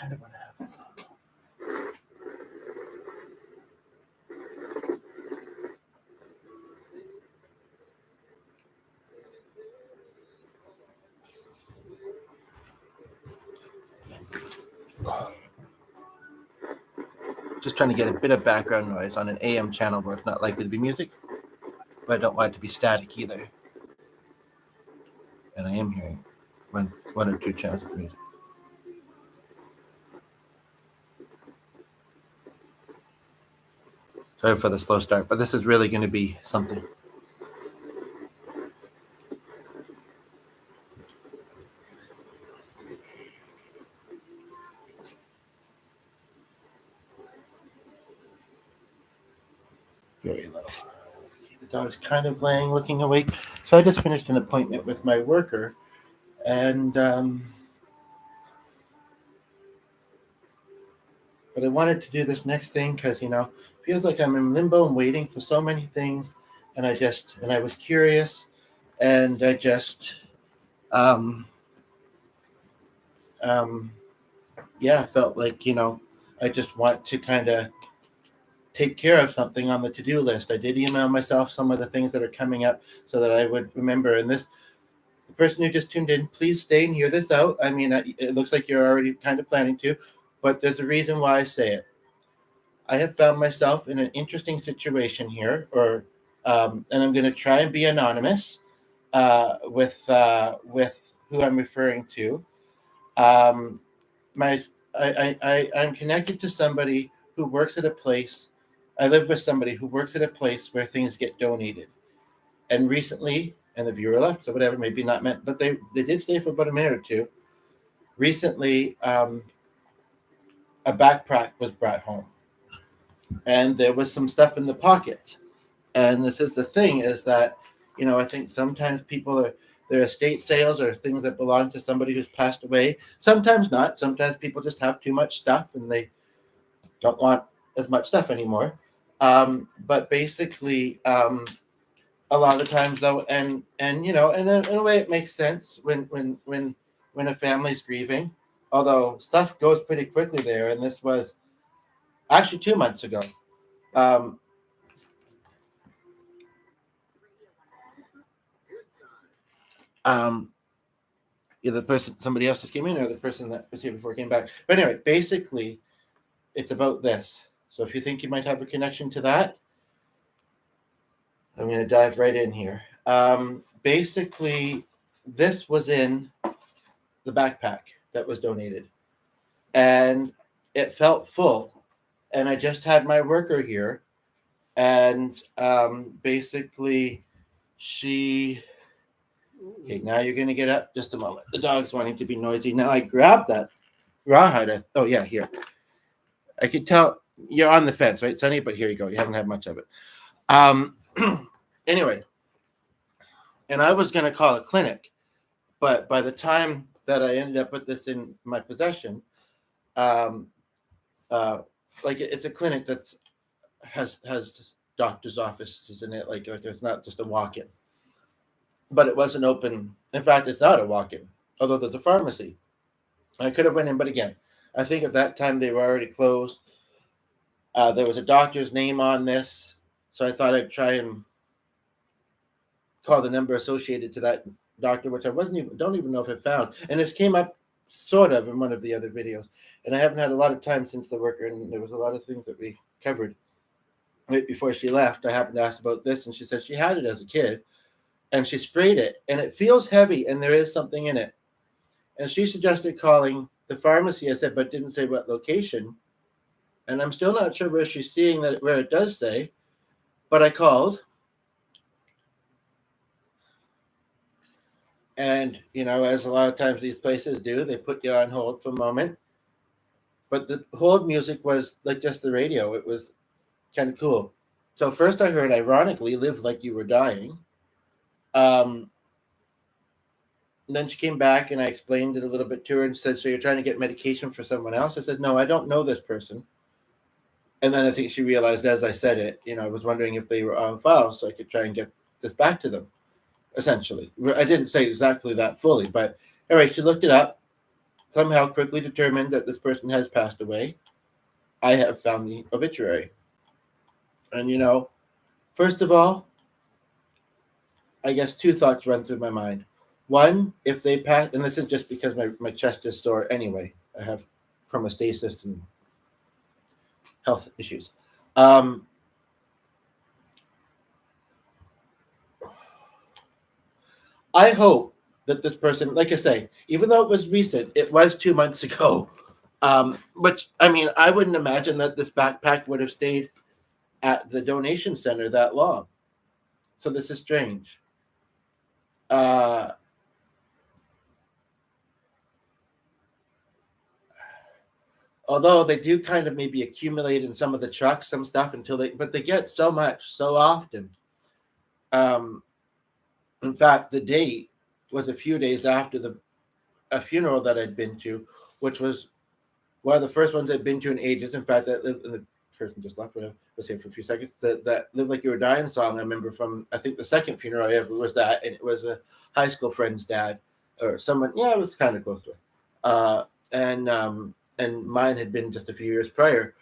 kind of want to have this on. Just trying to get a bit of background noise on an AM channel where it's not likely to be music, but I don't want it to be static either. And I am hearing one or two channels of music. Sorry for the slow start, but this is really going to be something. Very low. The dog's kind of laying, looking awake. So I just finished an appointment with my worker, and but I wanted to do this next thing because feels like I'm in limbo and waiting for so many things, and I was curious, and I just felt like I just want to kind of take care of something on the to-do list. I did email myself some of the things that are coming up so that I would remember. And the person who just tuned in, please stay and hear this out. I mean, it looks like you're already kind of planning to, but there's a reason why I say it. I have found myself in an interesting situation here, and I'm going to try and be anonymous with who I'm referring to. I'm connected to somebody who works at a place. I live with somebody who works at a place where things get donated. And recently, and the viewer left, so whatever, maybe not meant, but they did stay for about a minute or two. Recently, a backpack was brought home, and there was some stuff in the pocket. And this is the thing, is that, I think sometimes people their estate sales or things that belong to somebody who's passed away. Sometimes not. Sometimes people just have too much stuff and they don't want as much stuff anymore. But basically, a lot of the times though, and in a way it makes sense when a family's grieving, although stuff goes pretty quickly there. And this was actually 2 months ago. The person, somebody else just came in, or the person that was here before came back. But anyway, basically, it's about this. So if you think you might have a connection to that, I'm going to dive right in here. Basically, this was in the backpack that was donated, and it felt full. And I just had my worker here, and basically, okay, now you're going to get up. Just a moment. The dog's wanting to be noisy. Now I grabbed that rawhide. Oh, yeah, here. I could tell you're on the fence, right, Sonny? But here you go. You haven't had much of it. Anyway, and I was going to call a clinic, but by the time that I ended up with this in my possession, it's a clinic that has doctor's offices in it. Like it's not just a walk-in. But it wasn't open. In fact, it's not a walk-in, although there's a pharmacy. I could have went in, but again, I think at that time they were already closed. There was a doctor's name on this, so I thought I'd try and call the number associated to that doctor, which I don't even know if I found. And it came up sort of in one of the other videos. And I haven't had a lot of time since the worker, and there was a lot of things that we covered. Right before she left, I happened to ask about this, and she said she had it as a kid. And she sprayed it, and it feels heavy, and there is something in it. And she suggested calling the pharmacy. I said, but didn't say what location. And I'm still not sure where she's seeing that, where it does say. But I called. And, as a lot of times these places do, they put you on hold for a moment. But the hold music was like just the radio. It was kind of cool. So first I heard, ironically, Live Like You Were Dying. And then she came back and I explained it a little bit to her and said, so you're trying to get medication for someone else? I said, no, I don't know this person. And then I think she realized as I said it, I was wondering if they were on file so I could try and get this back to them, essentially. I didn't say exactly that fully, but anyway, she looked it up somehow quickly determined that this person has passed away, I have found the obituary. And first of all, I guess two thoughts run through my mind. One, if they pass, and this is just because my chest is sore anyway. I have chromostasis and health issues. I hope that this person, like I say, even though it was recent, it was 2 months ago. Which, I mean, I wouldn't imagine that this backpack would have stayed at the donation center that long. So this is strange. Although they do kind of maybe accumulate in some of the trucks, some stuff but they get so much so often. In fact, the date was a few days after a funeral that I'd been to, which was one of the first ones I'd been to in ages. In fact, the person just left, but I was here for a few seconds. That "Live Like You Were Dying" song I remember from, I think, the second funeral I ever was that, and it was a high school friend's dad or someone. Yeah, I was kind of close to it. And mine had been just a few years prior.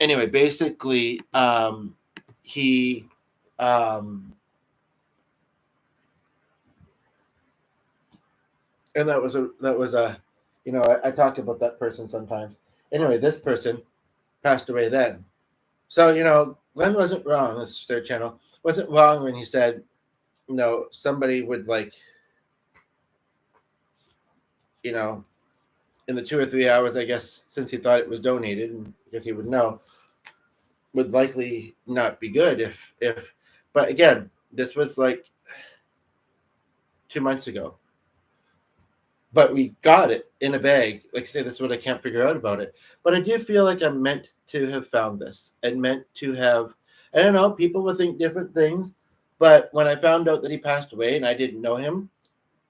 Anyway, basically, he. And that was a I talk about that person sometimes. Anyway, this person passed away then. So Glenn wasn't wrong. This third channel wasn't wrong when he said, somebody would in the 2 or 3 hours, I guess, since he thought it was donated, and I guess he would know, would likely not be good if. But again, this was 2 months ago. But we got it in a bag. Like I say, this is what I can't figure out about it. But I do feel like I'm meant to have found this and meant to have. I don't know. People will think different things. But when I found out that he passed away and I didn't know him,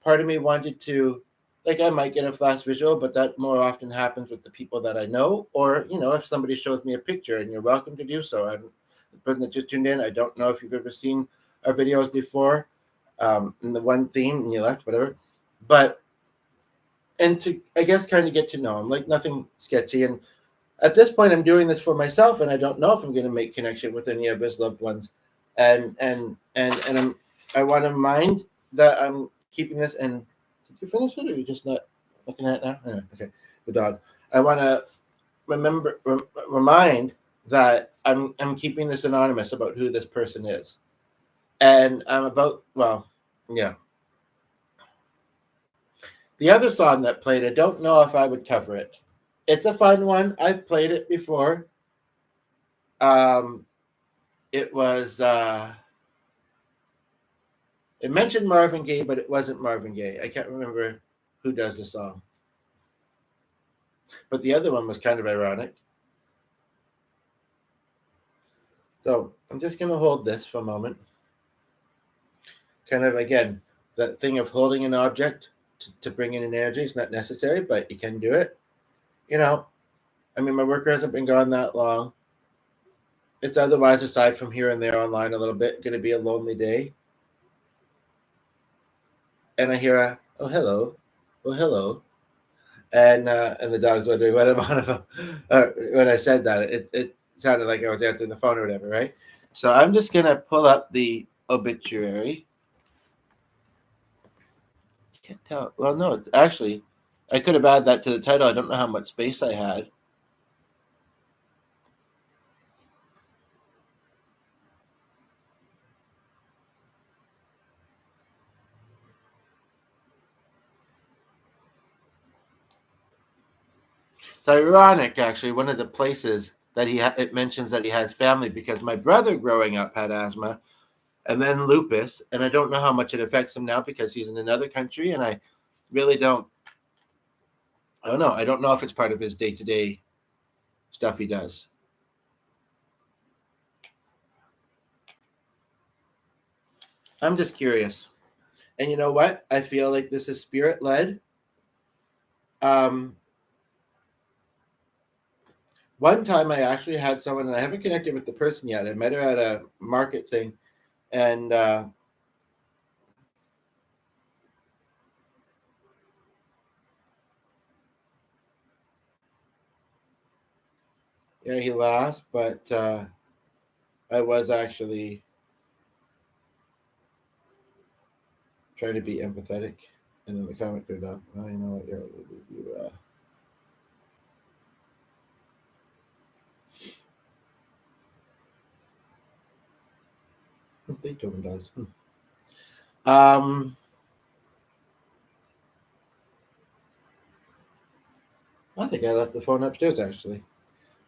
part of me wanted to, I might get a flash visual, but that more often happens with the people that I know. Or, if somebody shows me a picture, and you're welcome to do so. The person that just tuned in, I don't know if you've ever seen our videos before. And the one theme, and you left, whatever. But and to, I guess, kind of get to know him, nothing sketchy. And at this point, I'm doing this for myself, and I don't know if I'm going to make connection with any of his loved ones. And I want to mind that I'm keeping this. And did you finish it, or are you just not looking at it now? Okay, the dog. I want to remind that I'm keeping this anonymous about who this person is, and yeah. The other song that played, I don't know if I would cover it. It's a fun one. I've played it before. It was, it mentioned Marvin Gaye, but it wasn't Marvin Gaye. I can't remember who does the song. But the other one was kind of ironic. So I'm just going to hold this for a moment. Kind of, again, that thing of holding an object to bring in an energy is not necessary, but you can do it. I mean, my worker hasn't been gone that long. It's otherwise, aside from here and there online a little bit, going to be a lonely day. And I hear oh hello, and the dog's wondering what I'm on about. When I said that, it sounded like I was answering the phone or whatever, right? So I'm just going to pull up the obituary. Can't tell. Well, no, it's actually, I could have added that to the title. I don't know how much space I had. It's ironic, actually. One of the places that it mentions that he has family, because my brother growing up had asthma and then lupus, and I don't know how much it affects him now because he's in another country, and I really don't know. I don't know if it's part of his day-to-day stuff he does. I'm just curious. And you know what? I feel like this is spirit-led. One time I actually had someone, and I haven't connected with the person yet. I met her at a market thing, and Yeah, he lost, but I was actually trying to be empathetic. And then the comment goes up. Oh, you know what? Beethoven does. I think I left the phone upstairs actually.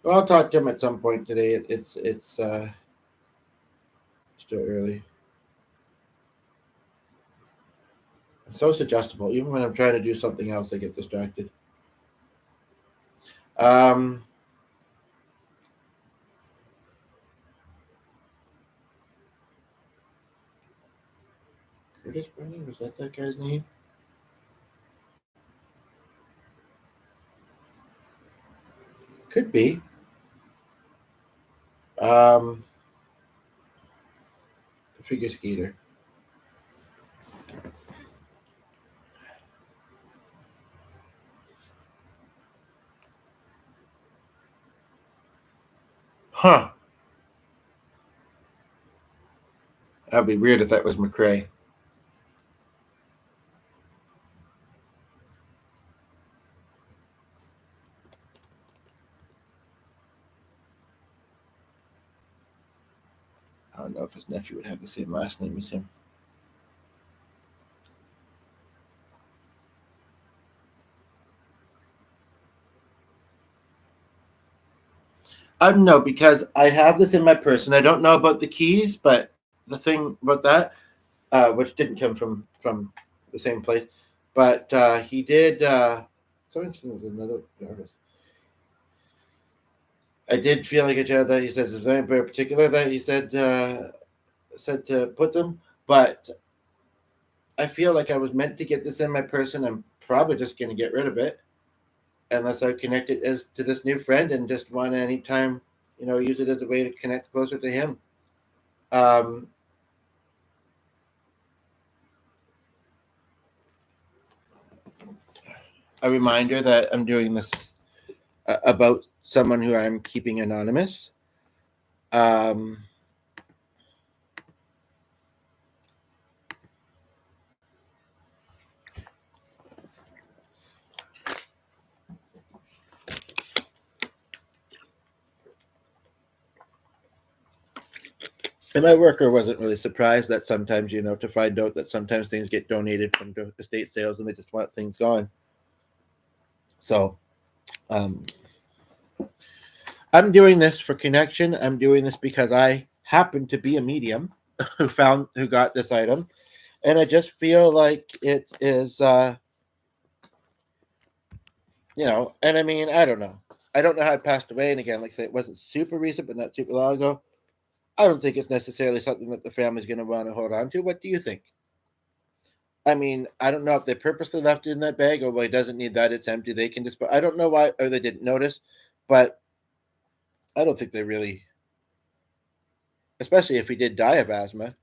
Well, I'll talk to him at some point today. It's still early. I'm so suggestible. Even when I'm trying to do something else, I get distracted. Um, Curtis Brennan, was that guy's name? Could be. Um, Figure skater. Huh. That'd be weird if that was McRae. I don't know if his nephew would have the same last name as him. No, because I have this in my purse, and I don't know about the keys, but the thing about that, which didn't come from the same place, but he did. So interesting. There's another artist. I did feel like a child that he said is very very particular that he said to put them, but I feel like I was meant to get this in my person. I'm probably just going to get rid of it unless I connect it as to this new friend and just want to anytime use it as a way to connect closer to him. Um, a reminder that I'm doing this about someone who I'm keeping anonymous. Um, and my worker wasn't really surprised that sometimes, to find out that sometimes things get donated from estate sales and they just want things gone. So, um, I'm doing this for connection. I'm doing this because I happen to be a medium who got this item, and I just feel like it is, And I mean, I don't know. I don't know how it passed away, and again, like I say, it wasn't super recent, but not super long ago. I don't think it's necessarily something that the family's going to want to hold on to. What do you think? I mean, I don't know if they purposely left it in that bag or well, it doesn't need that. It's empty. They can just. I don't know why, or they didn't notice, but I don't think they really, especially if he did die of asthma.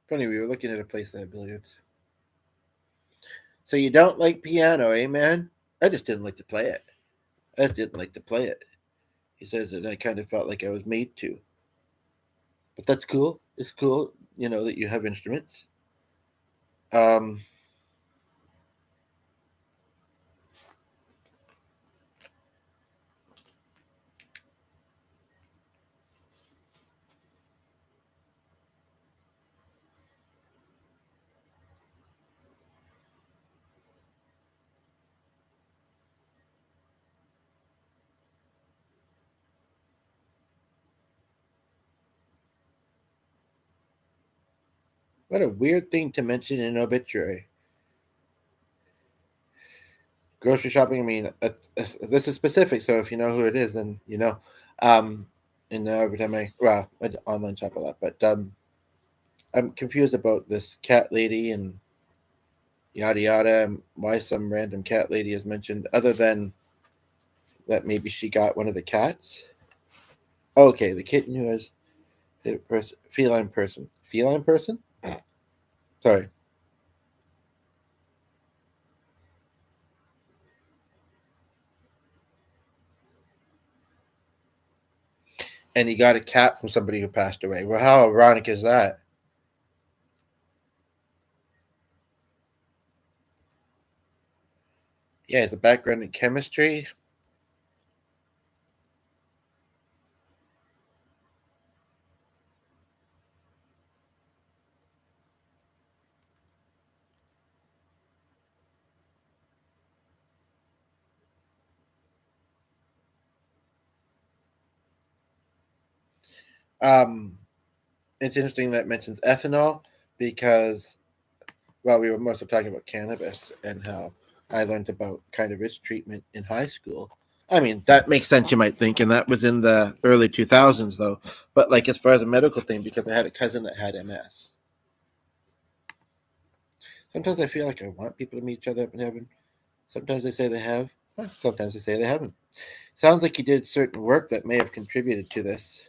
Funny, we were looking at a place that had billiards. So you don't like piano, eh, man? I just didn't like to play it. I just didn't like to play it. He says that I kind of felt like I was made to. But that's cool. It's cool, that you have instruments. Um, what a weird thing to mention in an obituary. Grocery shopping. I mean, this is specific, so if you know who it is, then you know. Um, And now every time I online shop a lot, but I'm confused about this cat lady and yada yada, and why some random cat lady is mentioned, other than that maybe she got one of the cats. Okay, the kitten who has feline person. Feline person? Sorry. And he got a cat from somebody who passed away. Well, how ironic is that? Yeah, the background in chemistry. Um, it's interesting that mentions ethanol because, well, we were mostly talking about cannabis and how I learned about kind of its treatment in high school. I mean, that makes sense, you might think, and that was in the early 2000s, though. But, like, as far as a medical thing, because I had a cousin that had MS. Sometimes I feel like I want people to meet each other up in heaven. Sometimes they say they have. Sometimes they say they haven't. Sounds like he did certain work that may have contributed to this.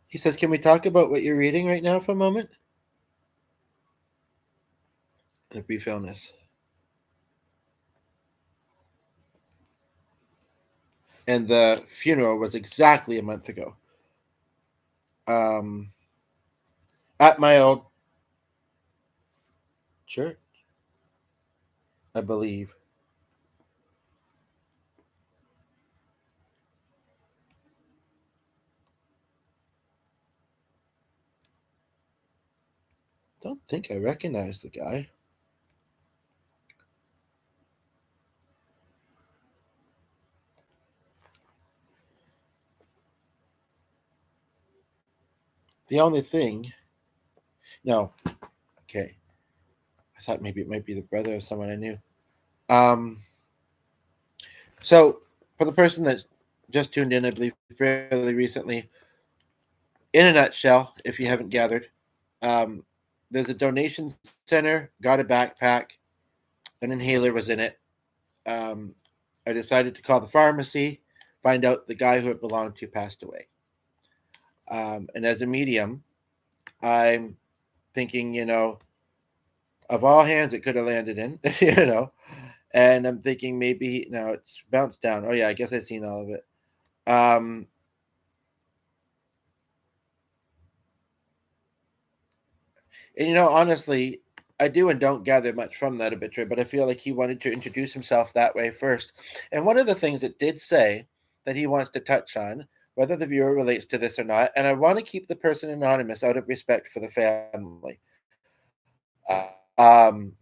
He says, "Can we talk about what you're reading right now for a moment?" In a brief illness. And the funeral was exactly a month ago. Um, at my old church, I believe. Don't think I recognize the guy. The only thing, no, okay. I thought maybe it might be the brother of someone I knew. Um, so for the person that's just tuned in, I believe fairly recently, in a nutshell, if you haven't gathered, um, there's a donation center, got a backpack, an inhaler was in it. Um, I decided to call the pharmacy, find out the guy who it belonged to passed away. And as a medium, I'm thinking, of all hands it could have landed in, and I'm thinking maybe now it's bounced down. Oh yeah, I guess I've seen all of it. Um, and honestly, I do and don't gather much from that obituary, but I feel like he wanted to introduce himself that way first. And one of the things it did say that he wants to touch on, whether the viewer relates to this or not, and I want to keep the person anonymous out of respect for the family. Uh, um,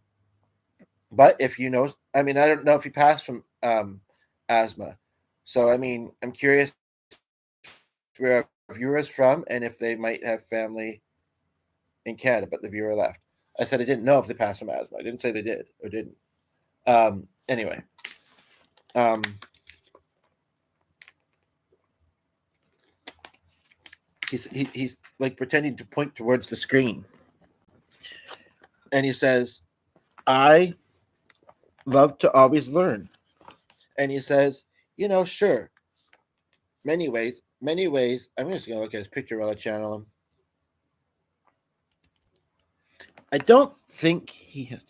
but if I mean, I don't know if he passed from asthma. So, I mean, I'm curious where our viewers from and if they might have family in Canada, but the viewer left. I said I didn't know if they passed from asthma. I didn't say they did or didn't. Anyway, um, he's like pretending to point towards the screen, and he says, "I love to always learn." And he says, sure, many ways, many ways. I'm just gonna look at his picture while I channel him. I don't think he has.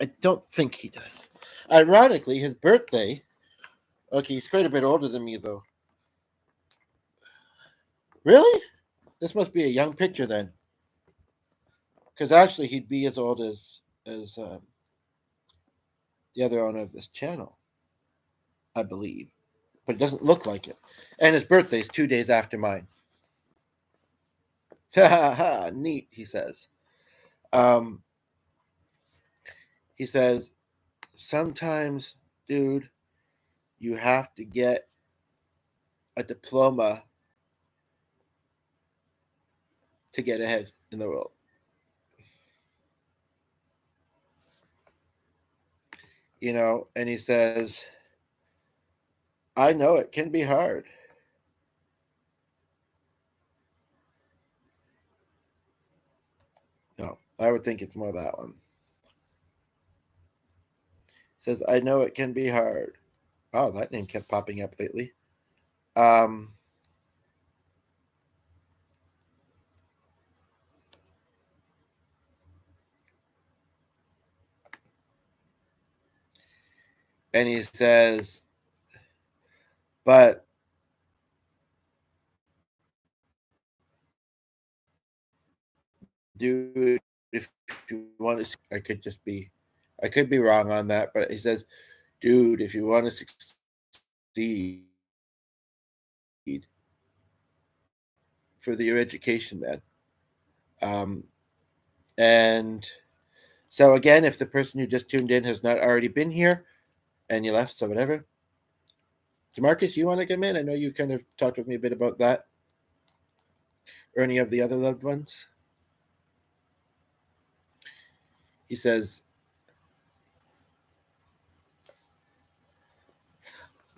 I don't think he does. Ironically, his birthday. Okay, he's quite a bit older than me, though. Really? This must be a young picture then, because actually he'd be as old as the other owner of this channel, I believe, but it doesn't look like it. And his birthday's 2 days after mine. Ha ha ha! Neat, he says. Um, he says sometimes, dude, you have to get a diploma to get ahead in the world. And he says, I know it can be hard. No, I would think it's more that one. It says, I know it can be hard. Oh, that name kept popping up lately. And he says, but dude, if you want to, I could be wrong on that, but he says, dude, if you want to succeed for your education, man. And so again, if the person who just tuned in has not already been here and you left, so whatever. DeMarcus, you want to come in? I know you kind of talked with me a bit about that. Or any of the other loved ones. He says,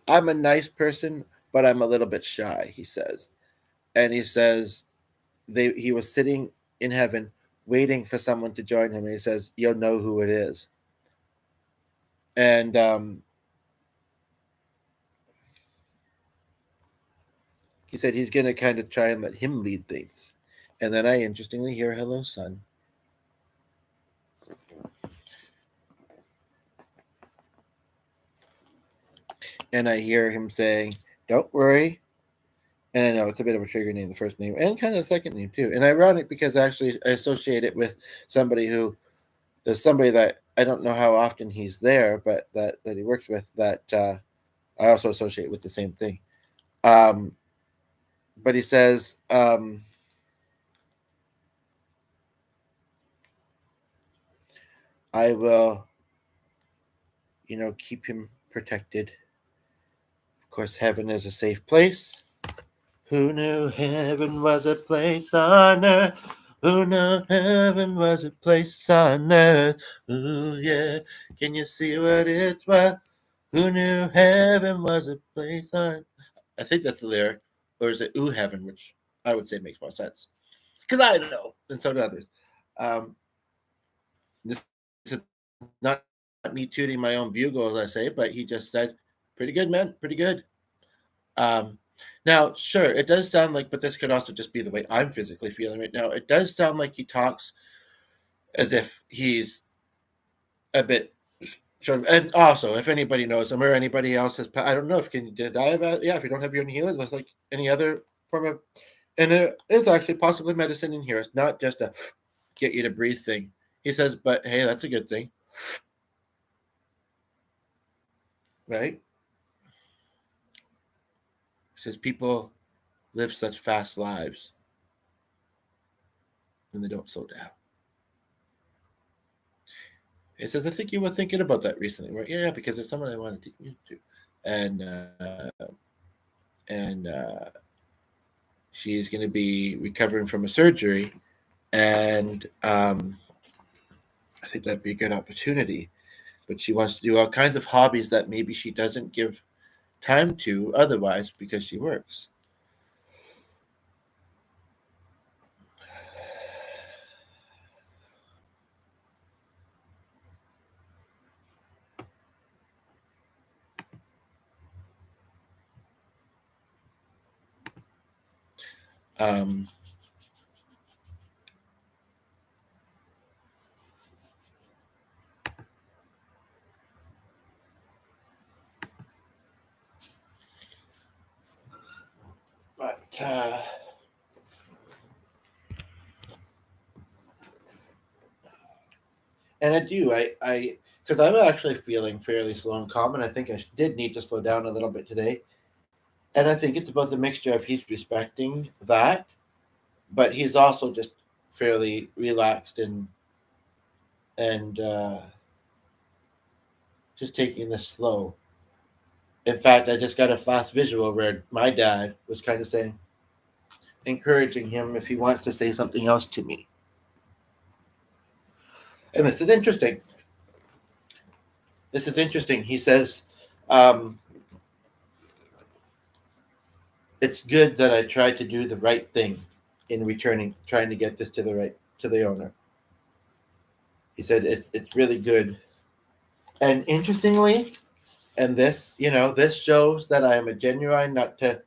I'm a nice person, but I'm a little bit shy, he says. And he says he was sitting in heaven waiting for someone to join him. And he says, you'll know who it is. And he said he's going to kind of try and let him lead things. And then I interestingly hear, hello, son. And I hear him saying, don't worry. And I know it's a bit of a trigger name, the first name, and kind of the second name too. And ironic because actually I associate it with somebody that I don't know how often he's there, but that he works with, that I also associate with the same thing. But he says, I will, keep him protected. Of course, heaven is a safe place. Who knew heaven was a place on earth? Who knew heaven was a place on earth? Ooh, yeah. Can you see what it's worth? Who knew heaven was a place on... I think that's the lyric. Or is it ooh, heaven, which I would say makes more sense. Because I know, and so do others. This is not me tooting my own bugle, as I say, but he just said, pretty good, man, pretty good. Now, sure, it does sound like, but this could also just be the way I'm physically feeling right now. It does sound like he talks as if he's a bit sort of, and also, if anybody knows him or anybody else has, I don't know if did I have, if you don't have your own healing, it's like any other form of, and it is actually possibly medicine in here. It's not just a get you to breathe thing. He says, but hey, that's a good thing. Right? He says people live such fast lives and they don't slow down. He says, I think you were thinking about that recently. Right? Yeah, because there's someone I wanted to you to. And she's going to be recovering from a surgery. And I think that'd be a good opportunity. But she wants to do all kinds of hobbies that maybe she doesn't give time to otherwise because she works. But and I do, I because I'm actually feeling fairly slow and calm, and I think I did need to slow down a little bit today. And I think it's both a mixture of he's respecting that, but he's also just fairly relaxed and just taking this slow. In fact, I just got a flash visual where my dad was kind of saying, encouraging him if he wants to say something else to me. And this is interesting. This is interesting. He says, um, it's good that I tried to do the right thing in returning, trying to get this to the owner. He said it's really good. And interestingly, and this, this shows that I am a genuine, not to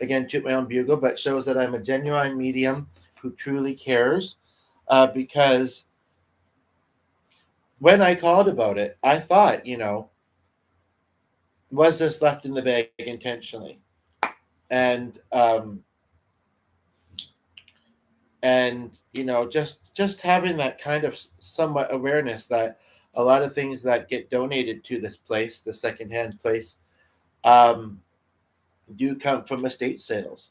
again toot my own bugle, but shows that I'm a genuine medium who truly cares. Because when I called about it, I thought, was this left in the bag intentionally? And just having that kind of somewhat awareness that a lot of things that get donated to this place, the secondhand place, um, do come from estate sales.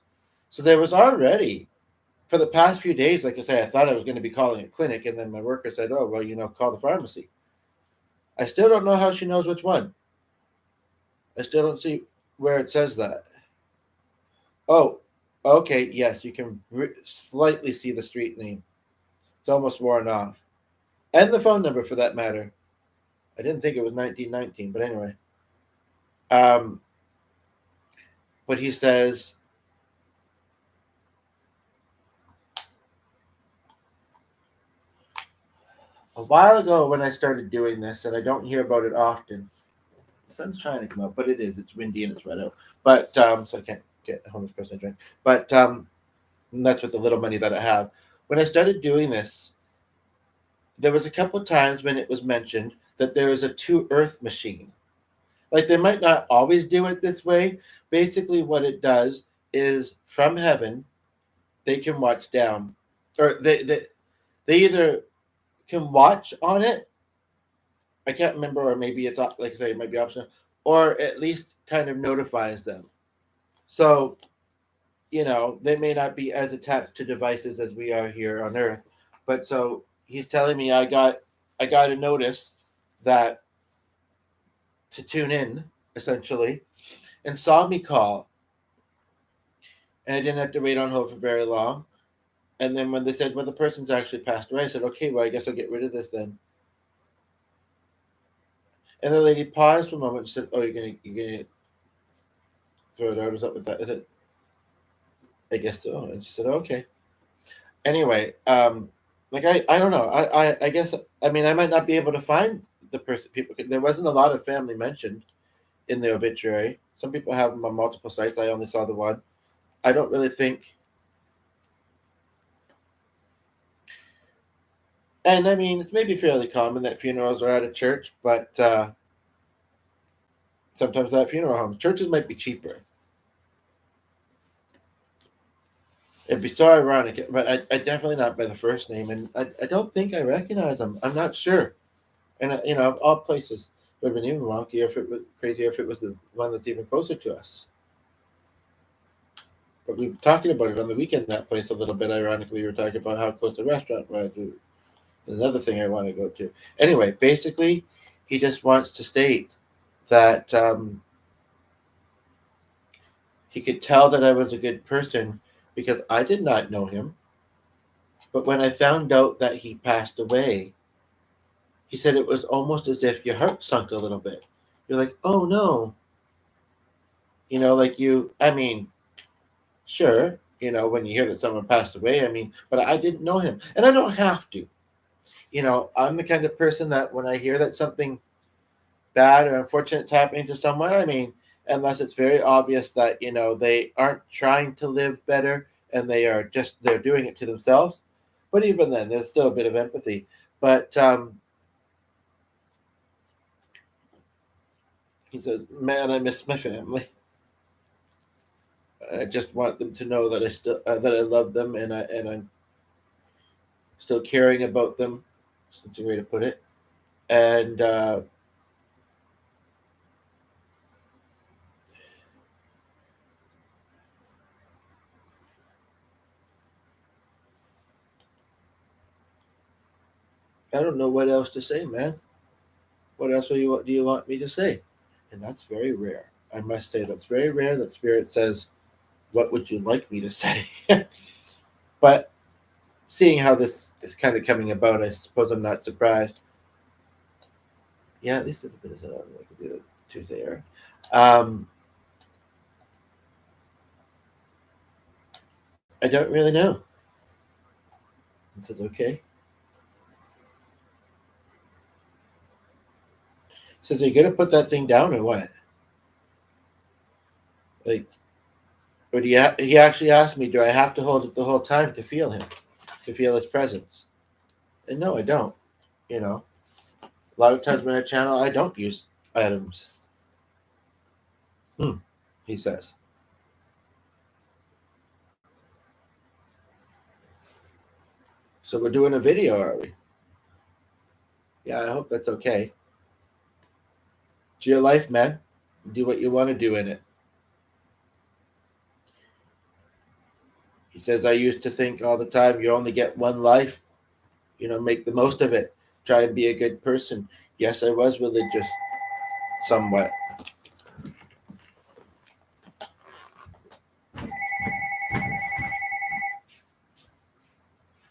So there was already, for the past few days, like I say, I thought I was going to be calling a clinic, and then my worker said, "Oh, well, call the pharmacy." I still don't know how she knows which one. I still don't see where it says that. Oh, okay, yes, you can slightly see the street name. It's almost worn off. And the phone number, for that matter. I didn't think it was 1919, but anyway. But he says, a while ago when I started doing this, and I don't hear about it often, the sun's trying to come out, but it is. It's windy and it's wet out. But so I can't get a homeless person to drink. But that's with the little money that I have. When I started doing this, there was a couple of times when it was mentioned that there is a two earth machine. Like, they might not always do it this way. Basically, what it does is from heaven, they can watch down, or they either can watch on it. I can't remember, or maybe it's, like I say, it might be optional, or at least kind of notifies them. So, they may not be as attached to devices as we are here on Earth. But so he's telling me I got a notice that to tune in, essentially, and saw me call. And I didn't have to wait on hold for very long. And then when they said, well, the person's actually passed away, I said, okay, well, I guess I'll get rid of this then. And the lady paused for a moment and said, oh, you're gonna throw it out or something like that? I said, I guess so. And she said, okay. Anyway, like I don't know. I guess, I mean, I might not be able to find the person. There wasn't a lot of family mentioned in the obituary. Some people have them on multiple sites. I only saw the one. I don't really think. And I mean, it's maybe fairly common that funerals are at a church, but sometimes at funeral homes, churches might be cheaper. It'd be so ironic, but I definitely not by the first name, and I don't think I recognize him. I'm not sure. And of all places, it would have been even wonkier if it was crazier if it was the one that's even closer to us. But we were talking about it on the weekend. That place a little bit. Ironically, we were talking about how close the restaurant was. Another thing I want to go to. Anyway, basically, he just wants to state that he could tell that I was a good person because I did not know him. But when I found out that he passed away, he said it was almost as if your heart sunk a little bit. You're like, oh no. I mean, sure, when you hear that someone passed away, I mean, but I didn't know him. And I don't have to. I'm the kind of person that when I hear that something bad or unfortunate is happening to someone, I mean, unless it's very obvious that, they aren't trying to live better and they're doing it to themselves. But even then, there's still a bit of empathy. But he says, man, I miss my family. I just want them to know that I love them and I'm still caring about them. That's a way to put it. And I don't know what else to say, man. What else do you want me to say? And that's very rare. I must say that's very rare that Spirit says, what would you like me to say? But seeing how this is kind of coming about, I suppose I'm not surprised. Yeah, at least it's a bit of I could do the Tuesday air. I don't really know. It says okay. It says, are you gonna put that thing down or what? Like, or do you? He actually asked me, do I have to hold it the whole time to feel him, to feel his presence? And no, I don't. You know, a lot of times when I channel, I don't use items. He says. So we're doing a video, are we? Yeah, I hope that's okay. It's your life, man. Do what you want to do in it. He says, I used to think all the time, you only get one life. Make the most of it. Try and be a good person. Yes, I was religious, somewhat.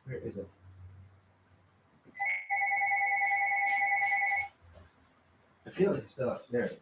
Where is it? I feel like it's still upstairs.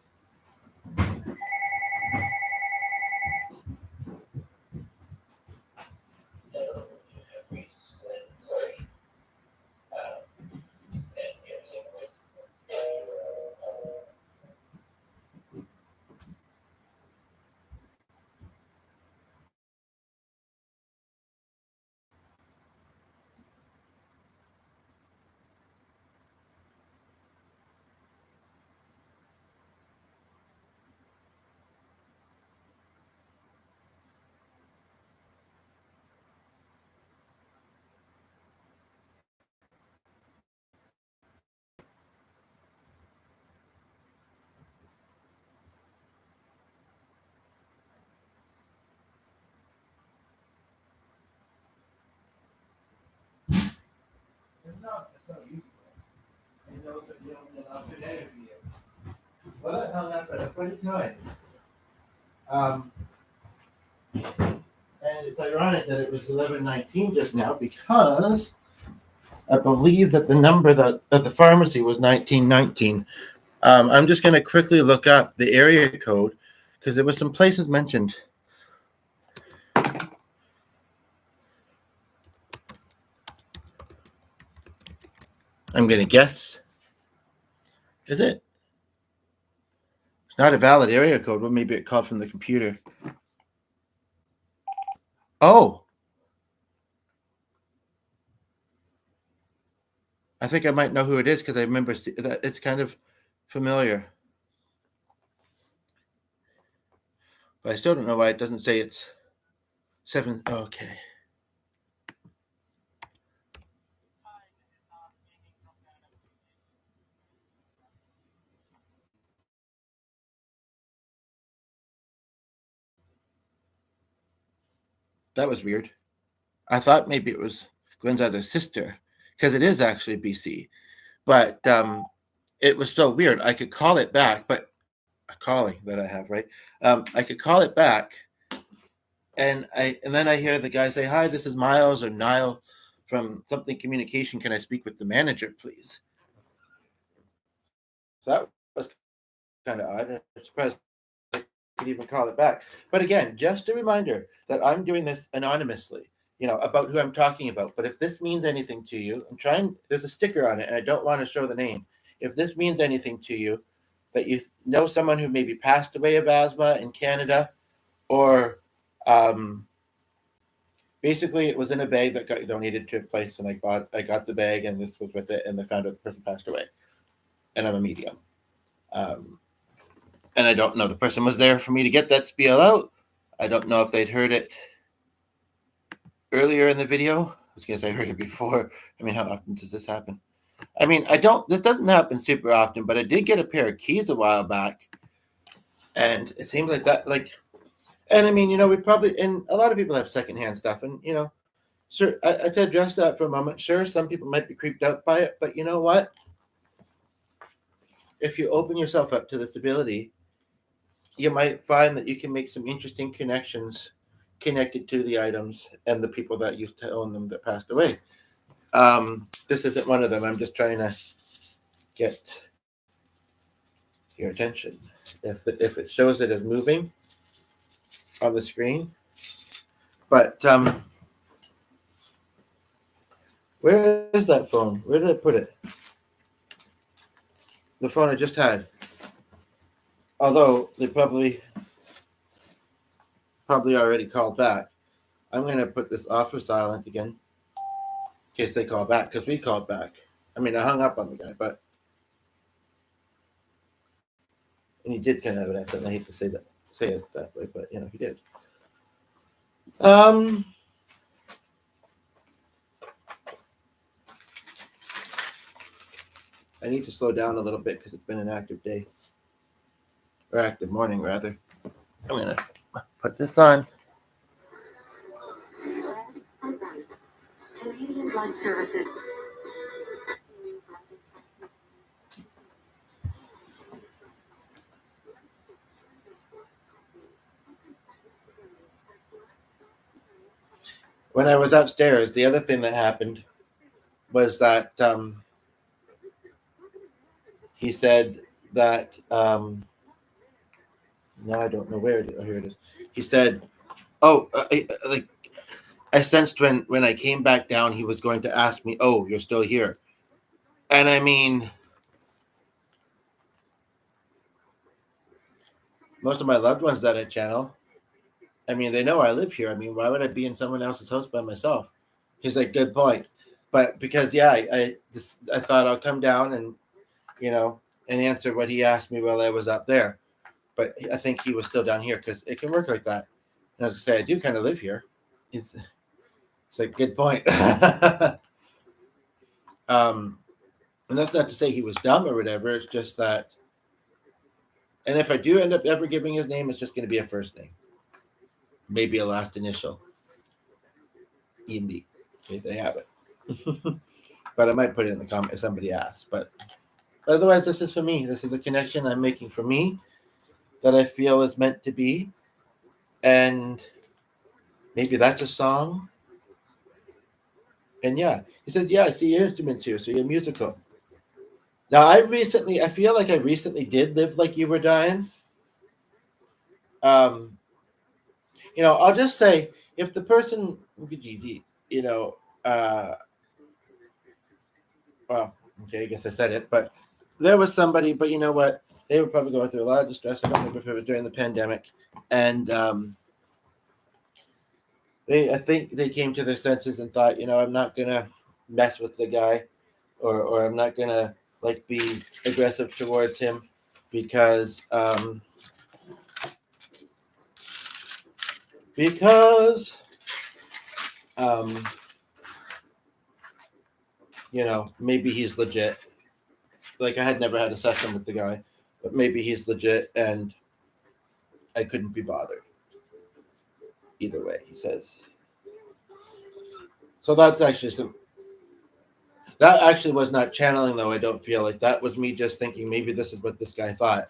No, it's not you. I know that you only allowed today to be it. Well, that hung up at a funny time. And it's ironic that it was 11:19 just now because I believe that the number that at the pharmacy was 1919. I'm just going to quickly look up the area code because there was some places mentioned. I'm going to guess. Is it? It's not a valid area code. Well, maybe it called from the computer. Oh. I think I might know who it is because I remember that it's kind of familiar. But I still don't know why it doesn't say it's 7. Okay. That was weird. I thought maybe it was Glenn's other sister because it is actually BC. But it was so weird. I could call it back, but a calling that I have, right? I could call it back, and then I hear the guy say, "Hi, this is Miles or Niall from something communication. Can I speak with the manager, please?" So that was kind of odd. I'm surprised I could even call it back. But again, just a reminder that I'm doing this anonymously. About who I'm talking about. But if this means anything to you, I'm trying. There's a sticker on it, and I don't want to show the name. If this means anything to you, that you know someone who maybe passed away of asthma in Canada, or basically it was in a bag that got donated to a place, and I got the bag, and this was with it, and they found out the person passed away, and I'm a medium, and I don't know the person was there for me to get that spiel out. I don't know if they'd heard it earlier in the video. I was gonna say I heard it before. I mean, how often does this happen? I mean, this doesn't happen super often, but I did get a pair of keys a while back, and it seems like that, and I mean, we probably, and a lot of people have secondhand stuff, and sure, I to address that for a moment. Sure, some people might be creeped out by it, but you know what? If you open yourself up to this ability, you might find that you can make some interesting connections connected to the items and the people that used to own them that passed away. This isn't one of them. I'm just trying to get your attention. If it shows it as moving on the screen, but where is that phone? Where did I put it? The phone I just had. Although they probably already called back. I'm going to put this off for silent again in case they call back, because we called back. I mean, I hung up on the guy, but and he did kind of have an accent. I hate to say it that way, but he did. I need to slow down a little bit because it's been an active day, or active morning rather. I'm going to put this on. Canadian Blood Services. When I was upstairs, the other thing that happened was that he said that no, I don't know where it is. Oh, here it is. He said, I sensed when I came back down, he was going to ask me, "Oh, you're still here," and I mean, most of my loved ones that I channel, I mean, they know I live here. I mean, why would I be in someone else's house by myself? He's like, good point, but because I thought I'll come down and and answer what he asked me while I was up there, but I think he was still down here because it can work like that. And I was gonna say, I do kind of live here. It's like, good point. And that's not to say he was dumb or whatever. It's just that, and if I do end up ever giving his name, it's just going to be a first name, maybe a last initial. EMD. Okay, they have it. But I might put it in the comment if somebody asks. But otherwise, this is for me. This is a connection I'm making for me that I feel is meant to be. And maybe that's a song. And yeah, he said, yeah, I see your instruments here, so you're musical. Now, I feel like I recently did Live Like You Were Dying. I'll just say, if the person, well, okay, I guess I said it, but there was somebody, but you know what? They were probably going through a lot of distress. I don't remember if it was during the pandemic. And I think they came to their senses and thought, I'm not going to mess with the guy or I'm not going to be aggressive towards him because maybe he's legit. Like, I had never had a session with the guy, but maybe he's legit and I couldn't be bothered. Either way, he says. So that's actually that actually was not channeling, though. I don't feel like that was me just thinking maybe this is what this guy thought.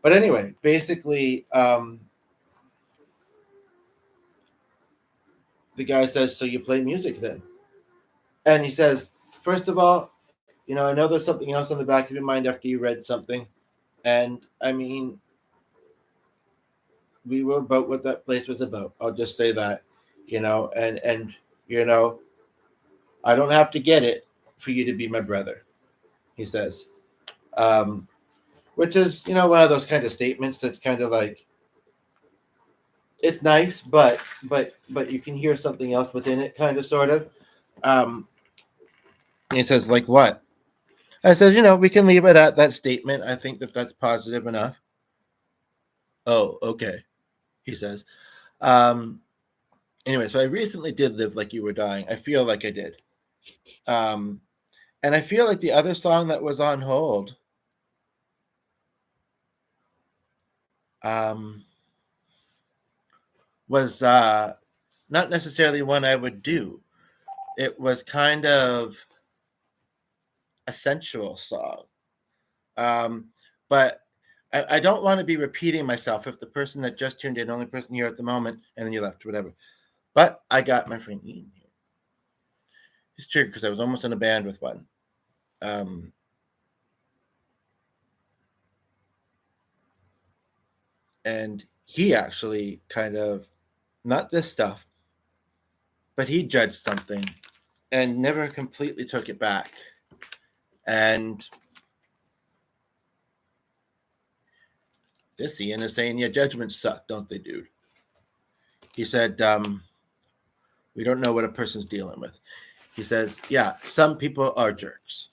But anyway, basically, the guy says, so you play music then? And he says, first of all, I know there's something else on the back of your mind after you read something. And I mean, we were about what that place was about. I'll just say that, and I don't have to get it for you to be my brother, he says. Which is, one of those kind of statements that's kind of like, it's nice, but you can hear something else within it, kind of, sort of. He says, like what? I said, we can leave it at that statement. I think that's positive enough. Oh, okay, he says. Anyway, so I recently did Live Like You Were Dying. I feel like I did. And I feel like the other song that was on hold was not necessarily one I would do. It was kind of a sensual song. But I don't want to be repeating myself if the person that just tuned in, only person here at the moment, and then you left, whatever. But I got my friend Ian here. He's triggered because I was almost in a band with one. And he actually kind of, not this stuff, but he judged something and never completely took it back. And this Ian is saying, yeah, judgments suck, don't they, dude? He said, we don't know what a person's dealing with. He says, yeah, some people are jerks.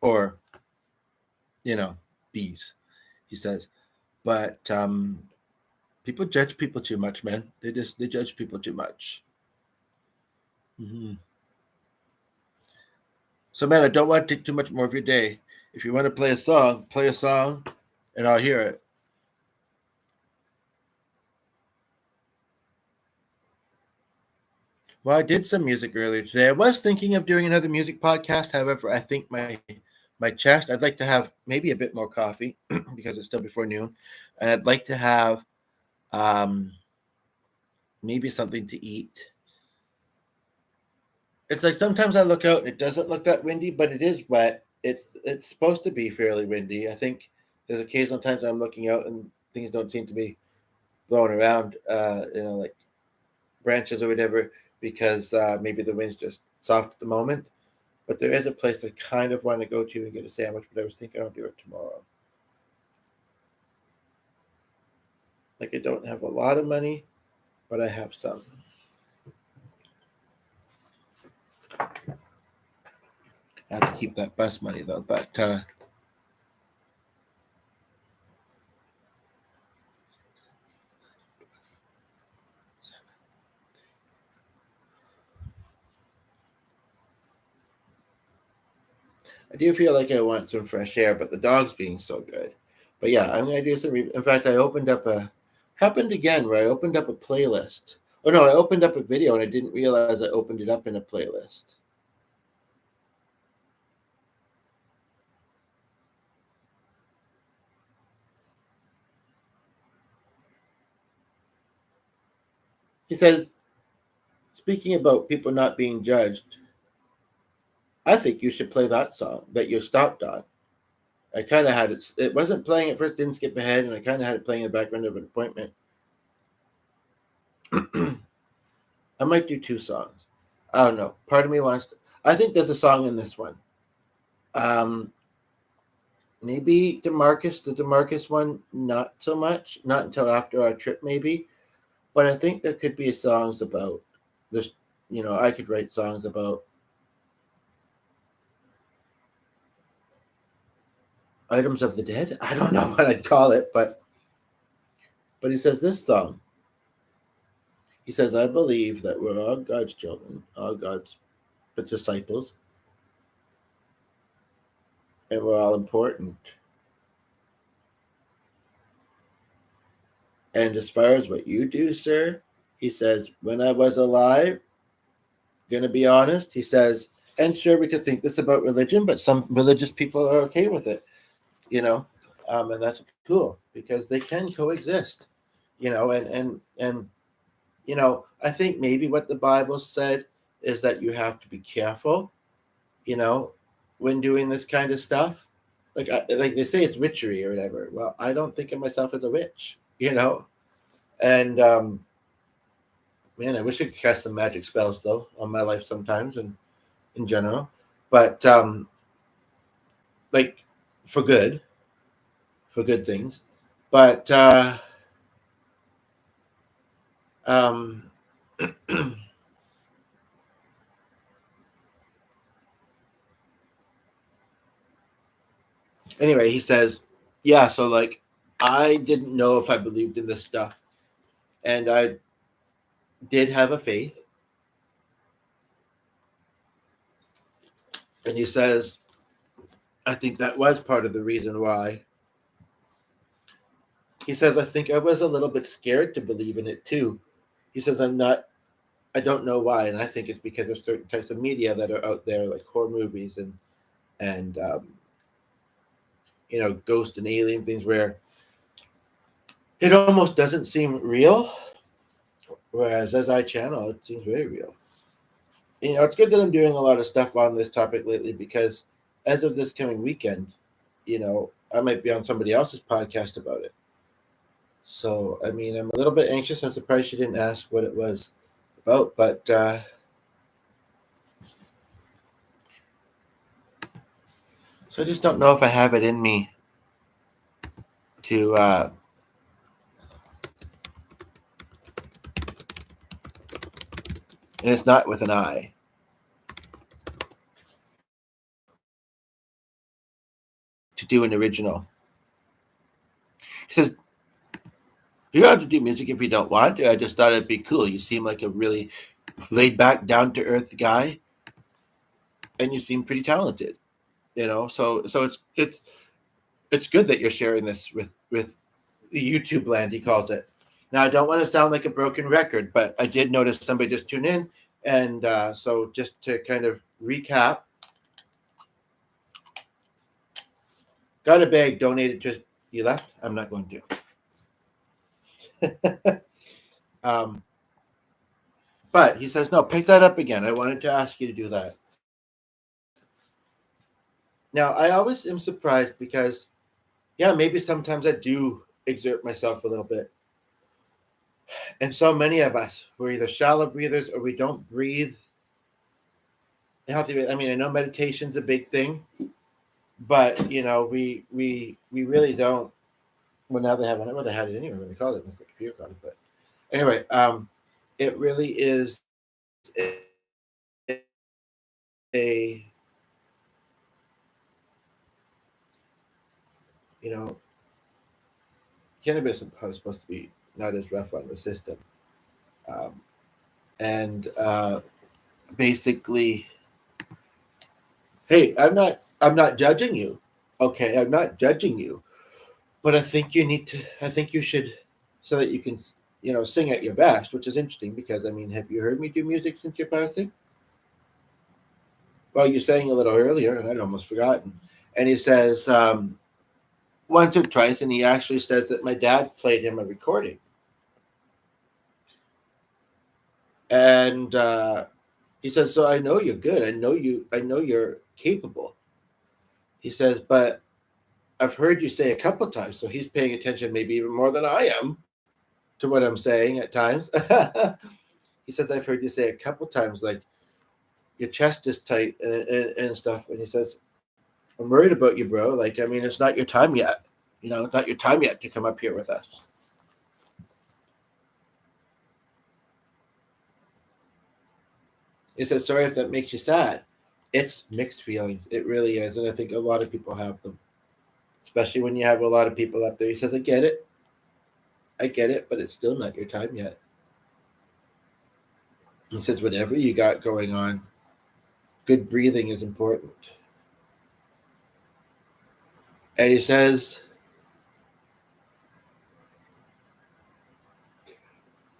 Or, bees. He says, but people judge people too much, man. They judge people too much. Mm-hmm. So, man, I don't want to take too much more of your day. If you want to play a song, and I'll hear it. Well, I did some music earlier today. I was thinking of doing another music podcast. However, I think my chest, I'd like to have maybe a bit more coffee because it's still before noon. And I'd like to have maybe something to eat. It's like sometimes I look out and it doesn't look that windy, but it is wet. It's supposed to be fairly windy. I think there's occasional times I'm looking out and things don't seem to be blowing around, like branches or whatever, because maybe the wind's just soft at the moment. But there is a place I kind of want to go to and get a sandwich, but I was thinking I'll do it tomorrow. Like I don't have a lot of money, but I have some. I have to keep that bus money though, but I do feel like I want some fresh air, but the dog's being so good. But yeah, I'm gonna do some. In fact, I opened up happened again where I opened up a playlist. Oh no, I opened up a video and I didn't realize I opened it up in a playlist. He says, speaking about people not being judged, I think you should play that song that you stopped on. I kind of had it. It wasn't playing at first, didn't skip ahead, and I kind of had it playing in the background of an appointment. I might do two songs. I don't know. Part of me wants to. I think there's a song in this one. Maybe the DeMarcus one, not so much. Not until after our trip, maybe. But I think there could be songs about this. I could write songs about items of the dead. I don't know what I'd call it, but he says this song. He says, I believe that we're all God's children, all God's disciples, and we're all important. And as far as what you do, sir, he says, when I was alive, gonna be honest, he says, and sure, we could think this about religion, but some religious people are okay with it, and that's cool because they can coexist, and I think maybe what the Bible said is that you have to be careful, when doing this kind of stuff. Like they say it's witchery or whatever. Well, I don't think of myself as a witch, and man, I wish I could cast some magic spells though on my life sometimes and in general, but like for good things. But anyway, he says, yeah, so like I didn't know if I believed in this stuff, and I did have a faith. And he says, I think that was part of the reason why. He says, I think I was a little bit scared to believe in it too. He says, I don't know why. And I think it's because of certain types of media that are out there, like horror movies and ghost and alien things where it almost doesn't seem real. Whereas as I channel, it seems very real. It's good that I'm doing a lot of stuff on this topic lately because as of this coming weekend, I might be on somebody else's podcast about it. So, I mean, I'm a little bit anxious. I'm surprised she didn't ask what it was about, but so I just don't know if I have it in me to and it's not with an I, to do an original. He says, you don't have to do music if you don't want to. I just thought it'd be cool. You seem like a really laid back, down to earth guy, and you seem pretty talented. So it's good that you're sharing this with the YouTube land, he calls it. Now, I don't want to sound like a broken record, but I did notice somebody just tuned in, and so just to kind of recap, got a bag donated to you left. I'm not going to. But he says, no, pick that up again. I wanted to ask you to do that. Now, I always am surprised because, yeah, maybe sometimes I do exert myself a little bit. And so many of us, we're either shallow breathers or we don't breathe healthy. I mean, I know meditation's a big thing, but we really don't. Well, now they have one. Well, they had it anyway when they called it. That's the computer called it. But anyway, it really is a cannabis is supposed to be not as rough on the system, and basically, hey, I'm not judging you. Okay, I'm not judging you, but I think you need to. I think you should, so that you can, sing at your best, which is interesting because I mean, have you heard me do music since your passing? Well, you sang a little earlier, and I'd almost forgotten. And he says once or twice, and he actually says that my dad played him a recording, and he says, "So I know you're good. I know you. I know you're capable." He says, "But I've heard you say a couple times, so he's paying attention, maybe even more than I am, to what I'm saying at times." He says, "I've heard you say a couple times, like your chest is tight and stuff." And he says, "I'm worried about you, bro. Like, I mean, it's not your time yet. It's not your time yet to come up here with us." He says, "Sorry if that makes you sad." It's mixed feelings. It really is. And I think a lot of people have them, especially when you have a lot of people up there. He says, I get it. I get it, but it's still not your time yet. He says, whatever you got going on, good breathing is important. And he says,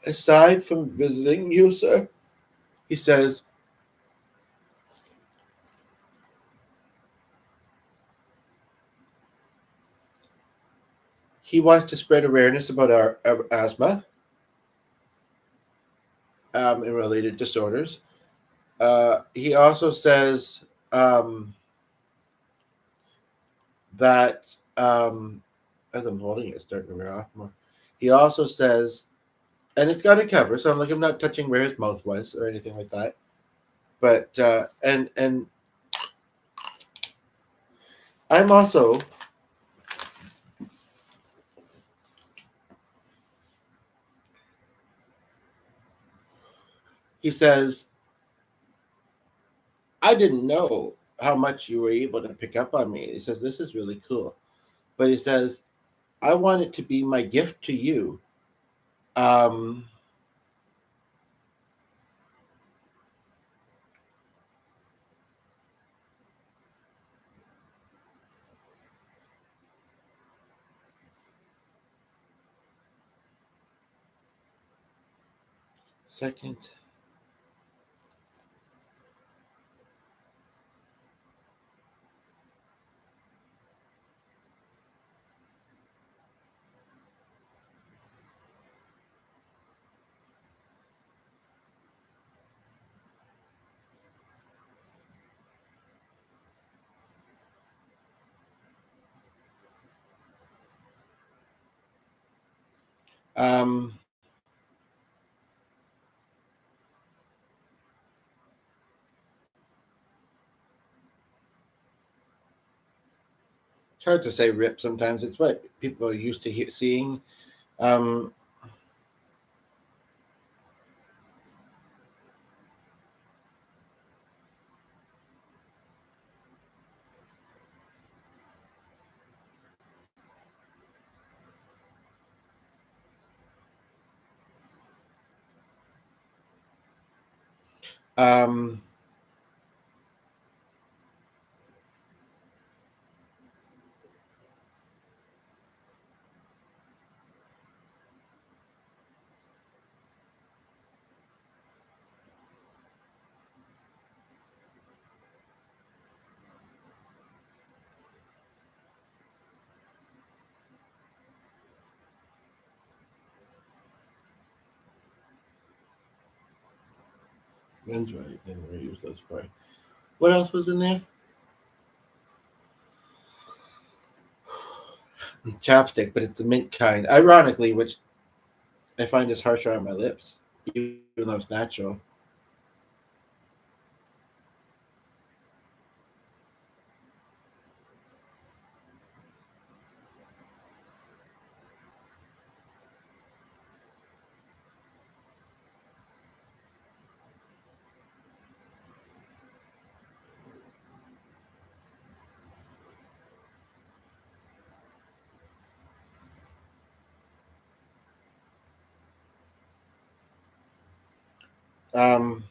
aside from visiting you, sir, he says, he wants to spread awareness about our asthma and related disorders. He also says that, as I'm holding it, it's starting to wear off more. He also says, and it's got a cover, so I'm not touching where his mouth was or anything like that. But and I'm also he says, I didn't know how much you were able to pick up on me. He says, this is really cool. But he says, I want it to be my gift to you. Um, second. Um, it's hard to say rip sometimes. It's what people are used to seeing. Um, um, that's right. Didn't reuse those for. What else was in there? Chapstick, but it's the mint kind. Ironically, which I find is harsher on my lips, even though it's natural. Um,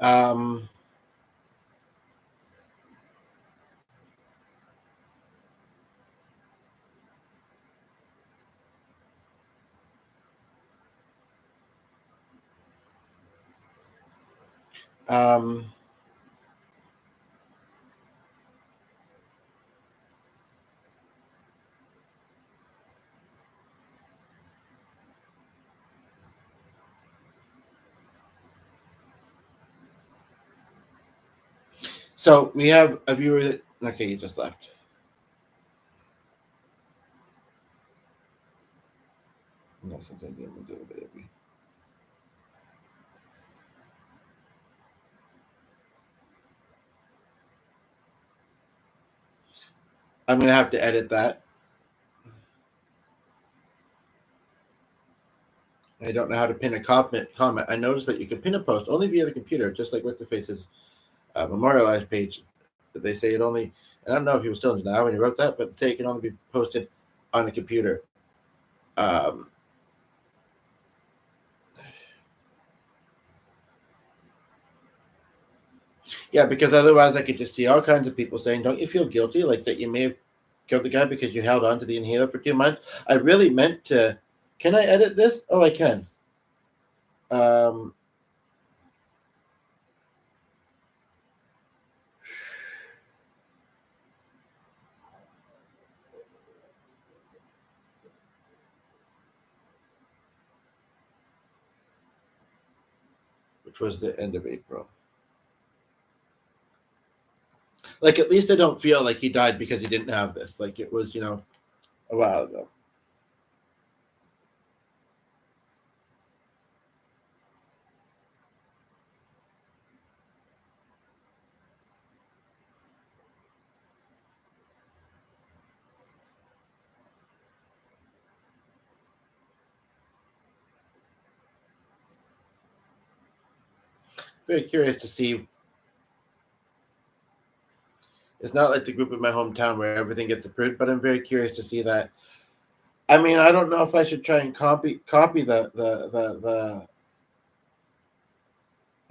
um, um, so we have a viewer that. Okay, you just left. No, sometimes everyone's a little bit iffy. I'm gonna have to edit that. I don't know how to pin a comment. I noticed that you can pin a post only via the computer, just like What's the Face's memorialized page. They say it only. And I don't know if he was still in now when he wrote that, but they say it can only be posted on a computer. Um, yeah, because otherwise I could just see all kinds of people saying, "Don't you feel guilty, like that you may have killed the guy because you held on to the inhaler for 2 months?" I really meant to. Can I edit this? Oh, I can. Um, which was the end of April. Like at least I don't feel like he died because he didn't have this. Like it was, a while ago. Very curious to see. It's not like the group in my hometown where everything gets approved, but I'm very curious to see that. I mean, I don't know if I should try and copy the.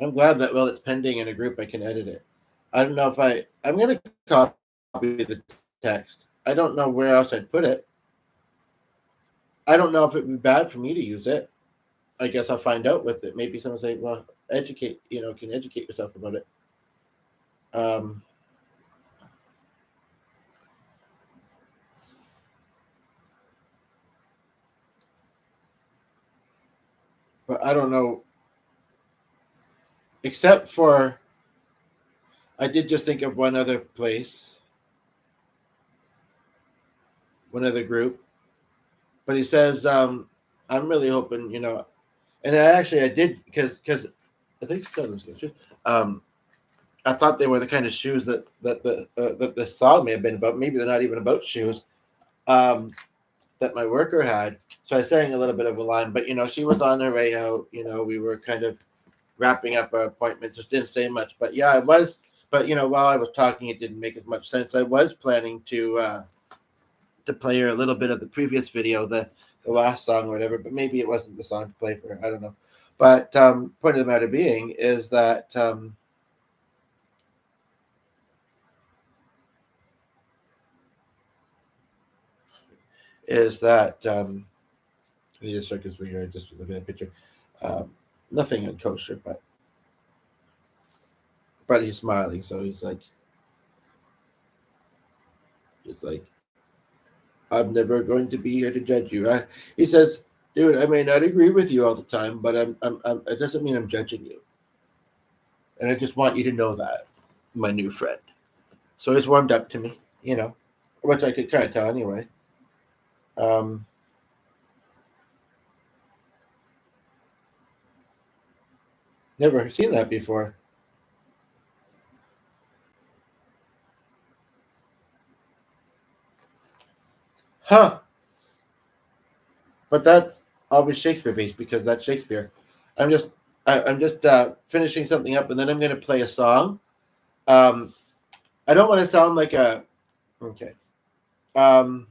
I'm glad that while it's pending in a group, I can edit it. I don't know if I'm gonna copy copy the text. I don't know where else I'd put it. I don't know if it'd be bad for me to use it. I guess I'll find out with it. Maybe someone say, "Well, can educate yourself about it." Um, but I don't know. Except for, I did just think of one other place, one other group. But he says, "I'm really hoping, and I did because I think those shoes. I thought they were the kind of shoes that the song may have been about. Maybe they're not even about shoes. Um, that my worker had. So I sang a little bit of a line, but she was on her way out. We were kind of wrapping up our appointments. Just didn't say much, but yeah, I was. But while I was talking, it didn't make as much sense. I was planning to play her a little bit of the previous video, the last song or whatever, but maybe it wasn't the song to play for her. I don't know. But point of the matter being is that he just shook his finger. I just was looking at a picture. Nothing unkosher, but he's smiling, so he's like, I'm never going to be here to judge you. He says, dude, I may not agree with you all the time, but it doesn't mean I'm judging you. And I just want you to know that, my new friend. So he's warmed up to me, which I could kind of tell anyway. Never seen that before. Huh. But that's always Shakespeare based because that's Shakespeare. I'm just finishing something up, and then I'm going to play a song. I don't want to sound like a okay. Um,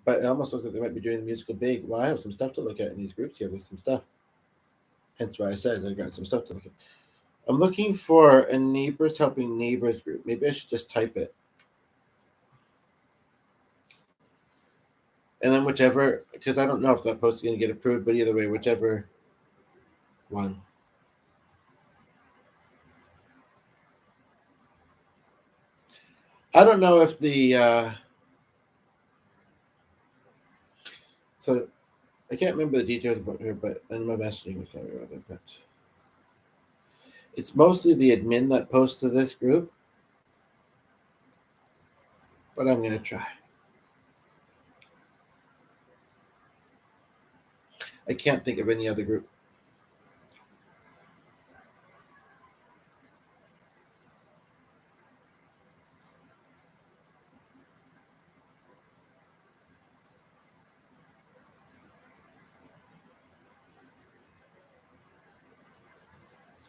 but it almost looks like they might be doing the musical big. Well, I have some stuff to look at in these groups here. There's some stuff. Hence why I said I got some stuff to look at. I'm looking for a neighbors helping neighbors group. Maybe I should just type it. And then whichever, because I don't know if that post is going to get approved, but either way, whichever one. I don't know if so I can't remember the details about her, but and my messaging was kind of rather, but it's mostly the admin that posts to this group. But I'm going to try. I can't think of any other group.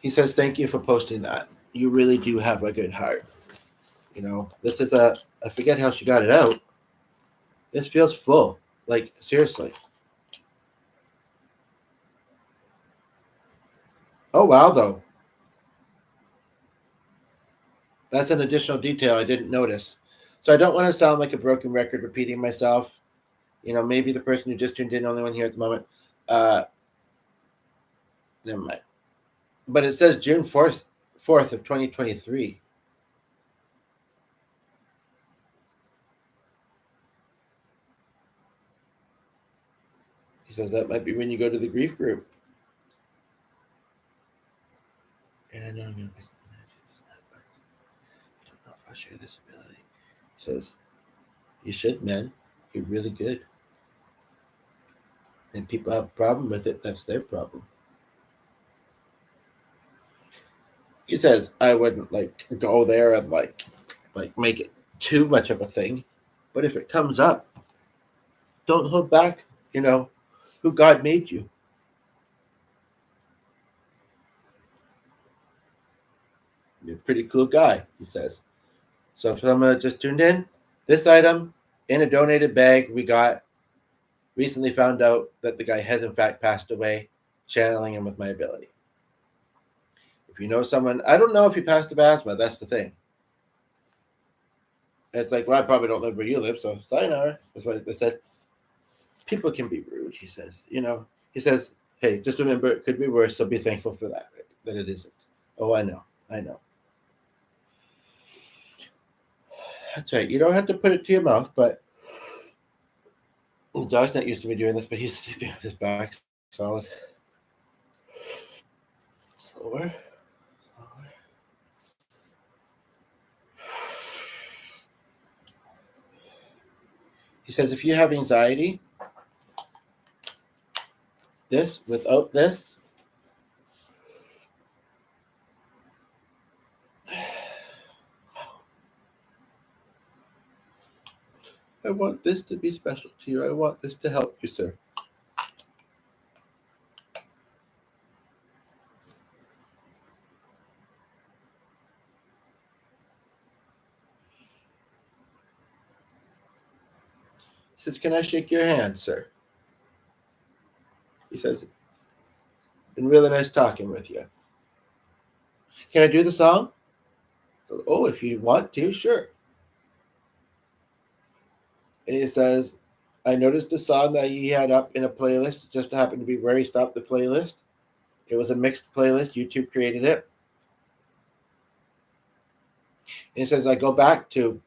He says, "Thank you for posting that. You really do have a good heart. This is I forget how she got it out. This feels full. Like, seriously. Oh, wow, though. That's an additional detail I didn't notice. So I don't want to sound like a broken record repeating myself. Maybe the person who just tuned in, only one here at the moment. Never mind. But it says June 4th of 2023. He says that might be when you go to the grief group. And I know I'm going to pick I don't know if I'll share this ability. He says, you should, man. You're really good. And people have a problem with it. That's their problem. He says, I wouldn't go there and make it too much of a thing. But if it comes up, don't hold back, who God made you. You're a pretty cool guy, he says. So if someone just tuned in, this item in a donated bag, we got Recently found out that the guy has in fact passed away, channeling him with my ability. If you know someone, I don't know if he passed of asthma, that's the thing. And it's like, well, I probably don't live where you live, so sayonara. That's what they said. People can be rude, he says. He says, hey, just remember it could be worse, so be thankful for that, right? That it isn't. Oh, I know. That's right. You don't have to put it to your mouth, but the dog's not used to me doing this, but he's sleeping on his back. Solid. Slower. He says, if you have anxiety, without this, I want this to be special to you. I want this to help you, sir. He says, can I shake your hand, sir? He says, been really nice talking with you. Can I do the song? So, oh, if you want to, sure. And he says, I noticed the song that he had up in a playlist. It just happened to be where he stopped the playlist. It was a mixed playlist. YouTube created it. And he says, I go back to,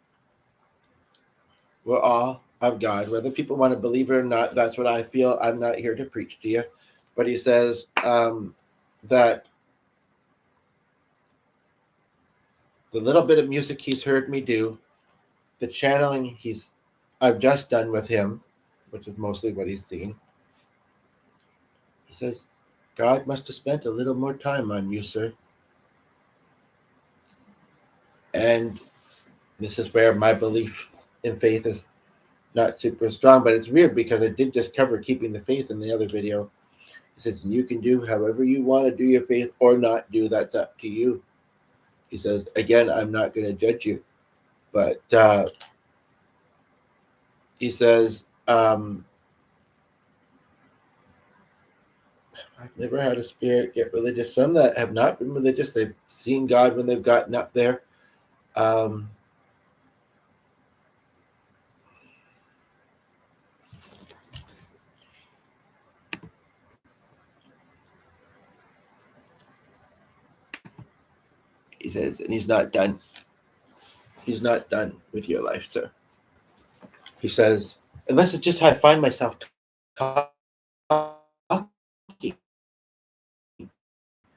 we're all of God. Whether people want to believe it or not, that's what I feel. I'm not here to preach to you. But he says that the little bit of music he's heard me do, the channeling I've just done with him, which is mostly what he's seen. He says, God must have spent a little more time on you, sir. And this is where my belief in faith is not super strong, but it's weird because I did just cover keeping the faith in the other video. He says, you can do however you want to do your faith or not do. That's up to you. He says, again, I'm not going to judge you. But he says, I've never had a spirit get religious. Some that have not been religious, they've seen God when they've gotten up there. He says, and he's not done. He's not done with your life, sir. He says, unless it's just how I find myself talking.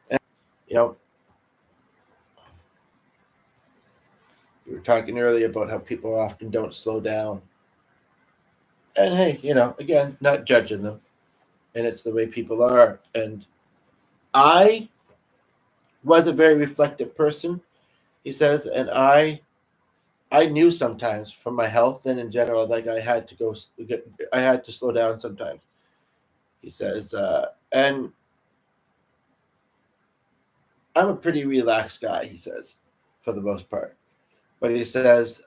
And, we were talking earlier about how people often don't slow down. And hey, again, not judging them. And it's the way people are. And I was a very reflective person, he says, and I knew sometimes from my health and in general, like I had to slow down sometimes. He says, and I'm a pretty relaxed guy, he says, for the most part. But he says,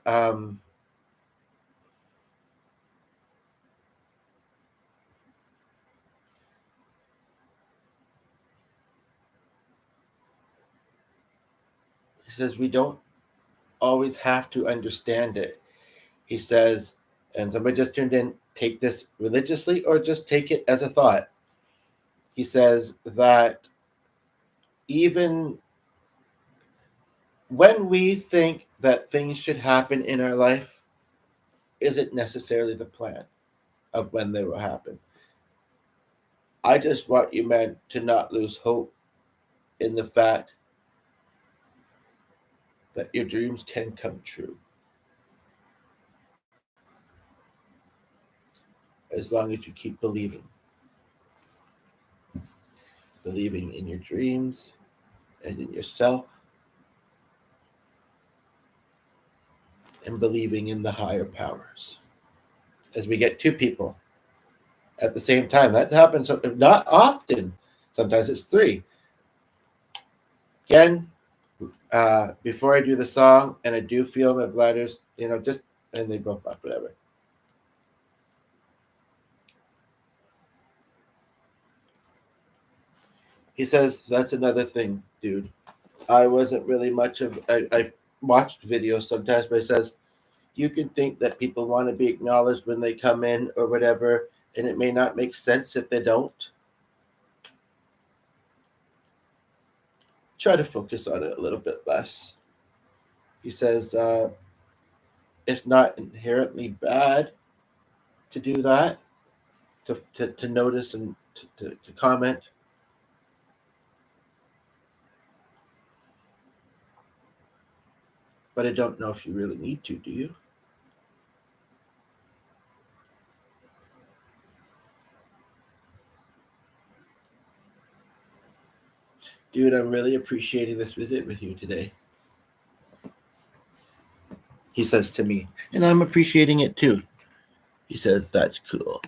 we don't always have to understand it. He says, and somebody just tuned in, take this religiously or just take it as a thought. He says that even when we think that things should happen in our life, isn't necessarily the plan of when they will happen. I just want you men to not lose hope in the fact that your dreams can come true. As long as you keep believing. Believing in your dreams and in yourself. And believing in the higher powers. As we get two people at the same time. That happens not often. Sometimes it's three. Again, before I do the song, and I do feel my bladders, and they both left, whatever. He says that's another thing, dude. I wasn't really much of I watched videos sometimes, but he says you can think that people want to be acknowledged when they come in or whatever, and it may not make sense if they don't. Try to focus on it a little bit less. He says it's not inherently bad to do that, to notice and to comment. But I don't know if you really need to, do you? Dude, I'm really appreciating this visit with you today. He says to me, and I'm appreciating it too. He says, that's cool.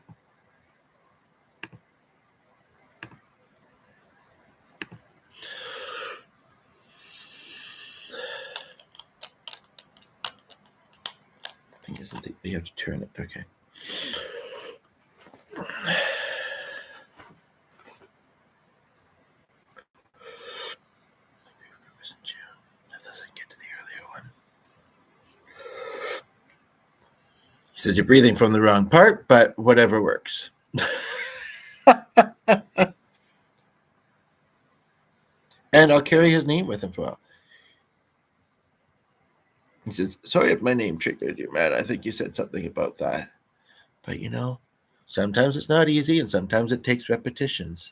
Thing is, I think we have to turn it. Okay. He says you're breathing from the wrong part, but whatever works. And I'll carry his name with him for a while. He says, sorry if my name triggered you, man. I think you said something about that. But sometimes it's not easy and sometimes it takes repetitions.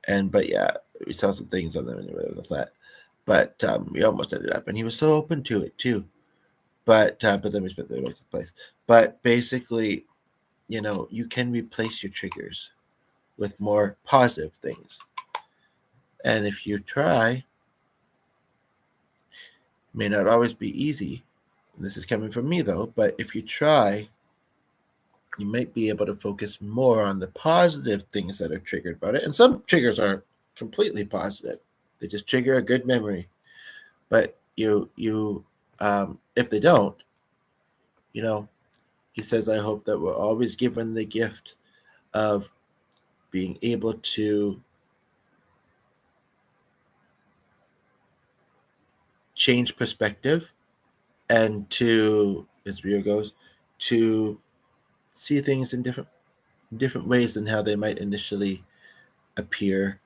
But yeah, we saw some things on them with that. But we almost ended up, and he was so open to it too. But then we spent the rest of the place. But basically, you can replace your triggers with more positive things. And if you try, it may not always be easy. This is coming from me though, but if you try, you might be able to focus more on the positive things that are triggered about it. And some triggers are completely positive. They just trigger a good memory. But if they don't, he says, I hope that we're always given the gift of being able to change perspective and to, as Rio goes, to see things in different ways than how they might initially appear.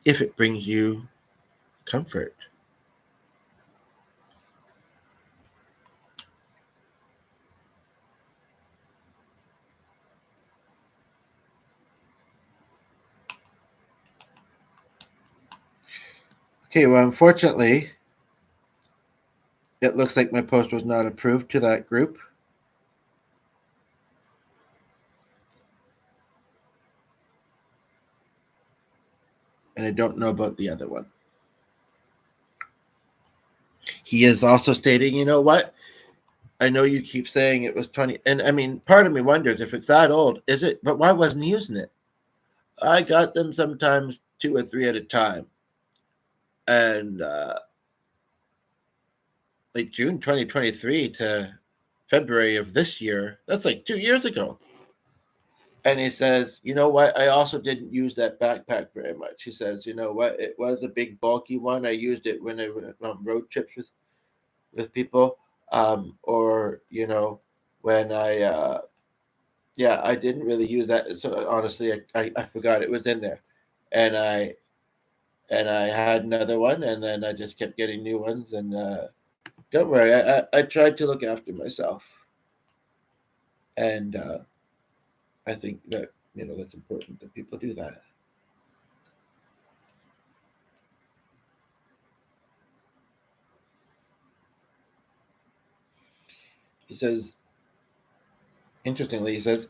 If it brings you comfort. Okay, well, unfortunately, it looks like my post was not approved to that group. And I don't know about the other one. He is also stating, you know what? I know you keep saying it was 20. And I mean, part of me wonders if it's that old, is it? But why wasn't he using it? I got them sometimes 2 or 3 at a time. And like June 2023 to February of this year, that's like 2 years ago. And he says, you know what? I also didn't use that backpack very much. He says, you know what? It was a big bulky one. I used it when I went on road trips with people, or when I didn't really use that. So honestly, I forgot it was in there, and I had another one, and then I just kept getting new ones. And don't worry, I tried to look after myself, and I think that that's important that people do that. He says, interestingly, he says,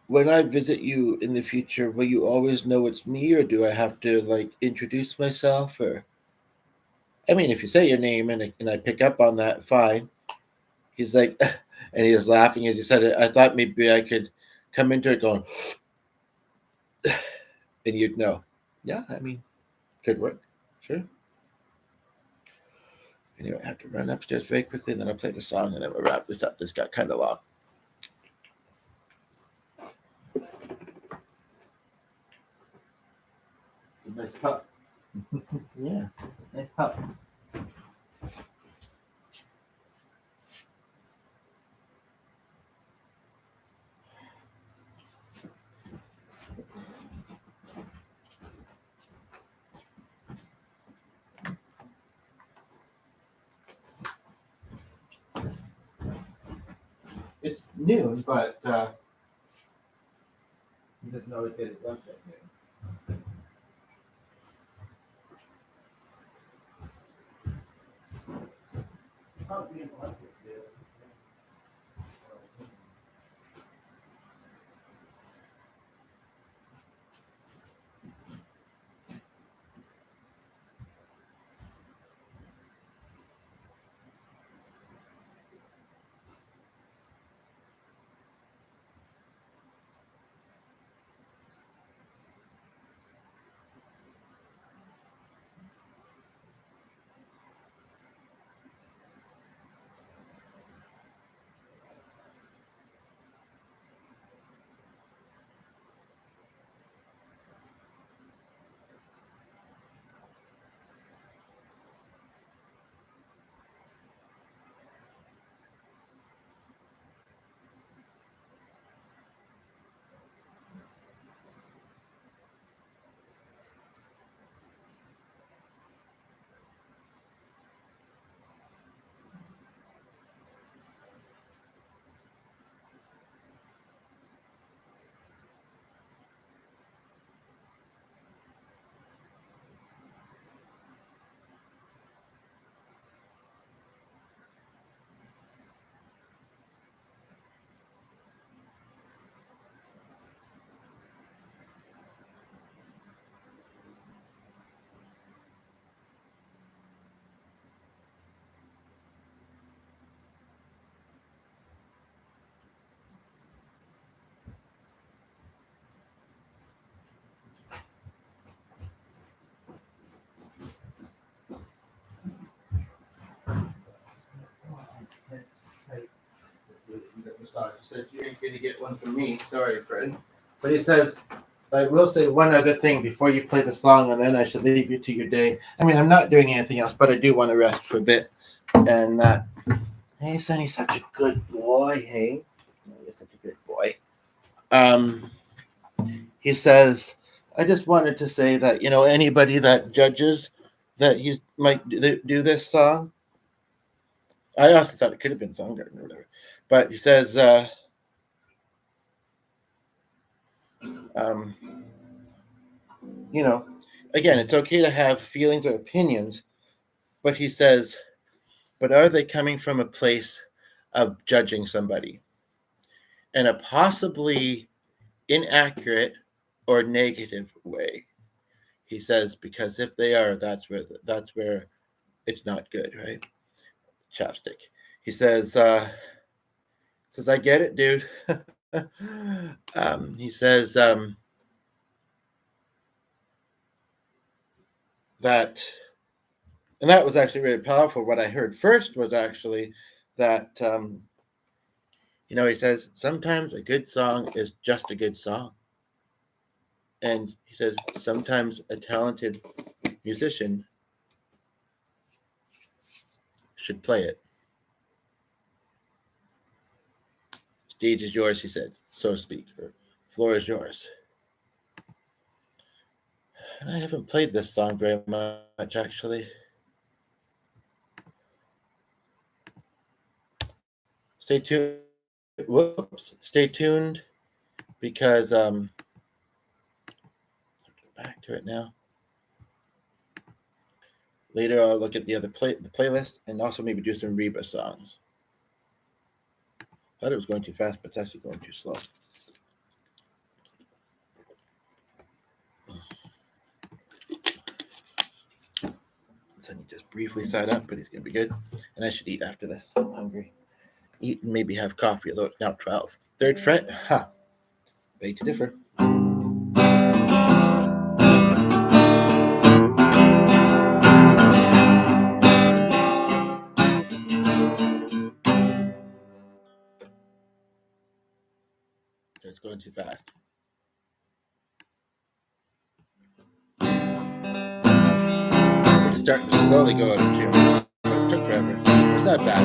when I visit you in the future, will you always know it's me, or do I have to like introduce myself? Or, I mean, if you say your name and I pick up on that, fine. He's like, and he was laughing as he said it. I thought maybe I could come into it going, and you'd know. Yeah, I mean, could work. Sure. Anyway, I have to run upstairs very quickly, and then I'll play the song, and then we'll wrap this up. This got kind of long. Nice pup. Yeah, nice pup. It's noon, but he doesn't always get his lunch at noon. Probably in lunch with you. He says, you ain't going to get one from me. Sorry, friend. But he says, I will say one other thing before you play the song, and then I should leave you to your day. I mean, I'm not doing anything else, but I do want to rest for a bit. And hey, son, he's such a good boy. Hey, you're such a good boy. He says, I just wanted to say that, anybody that judges that he might do this song, I also thought it could have been Soundgarden or whatever. But he says, again, it's okay to have feelings or opinions, but he says, but are they coming from a place of judging somebody in a possibly inaccurate or negative way? He says, because if they are, that's where it's not good, right? Chapstick. He says, I get it, dude. He says that, and that was actually really powerful. What I heard first was actually that, he says, sometimes a good song is just a good song. And he says, sometimes a talented musician should play it. Stage is yours, he said, so to speak, or floor is yours. And I haven't played this song very much, actually. Stay tuned. Whoops. Stay tuned because go back to it now. Later, I'll look at the playlist and also maybe do some Reba songs. Thought it was going too fast, but it's actually going too slow. Sonny just briefly sat up, but he's going to be good. And I should eat after this. I'm hungry. Eat and maybe have coffee, although it's now 12. Third fret? Ha. Beg to differ. So it's going too fast. starting to slowly go out of tune. It took forever. It's not bad.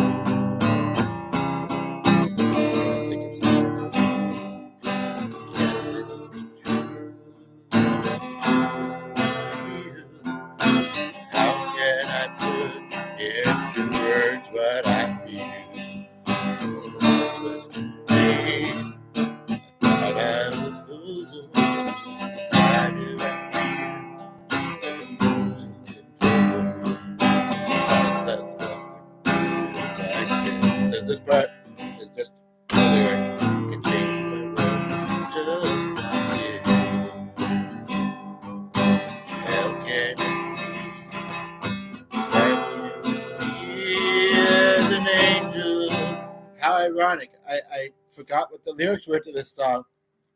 How can I put into words what I feel? Thought I was losing. Why do I feel like I'm losing control? Says this part is just a lyric. Can change my world just a bit. How can it be as an angel? How ironic. I forgot what the lyrics were to this song.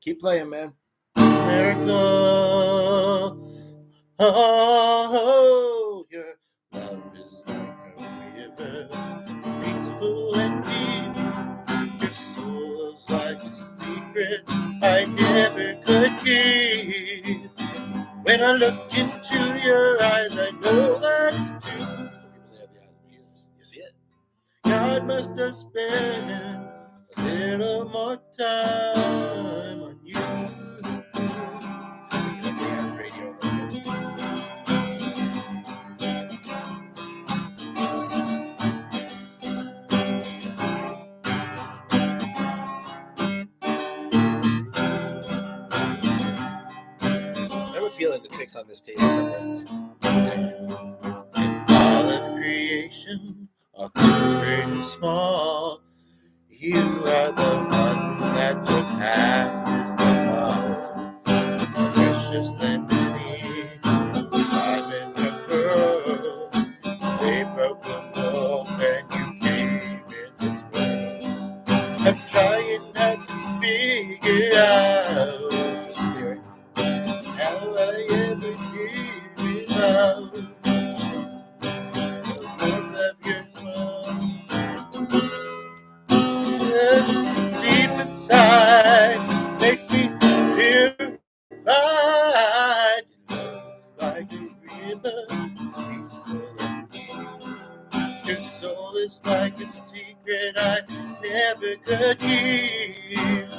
Keep playing, man. Miracle. Oh, your love is like a river, peaceful and deep. Your soul's like a secret I never could keep. When I look into your eyes, I know that it's true. Some people say I have the eyes of Jesus. You see it? God must have spent a little more time on you. Radio. I have a feeling the pick's on this table somewhere. In all of creation, all things great and small, you are the one that surpasses them all. More precious than any diamond and pearl. They broke the mold and you came in this world. I'm trying not to figure out how I ever figured out the worth of your smile. Deep inside makes me purified. Like a river, peaceful and deep. Your soul is like a secret I never could keep.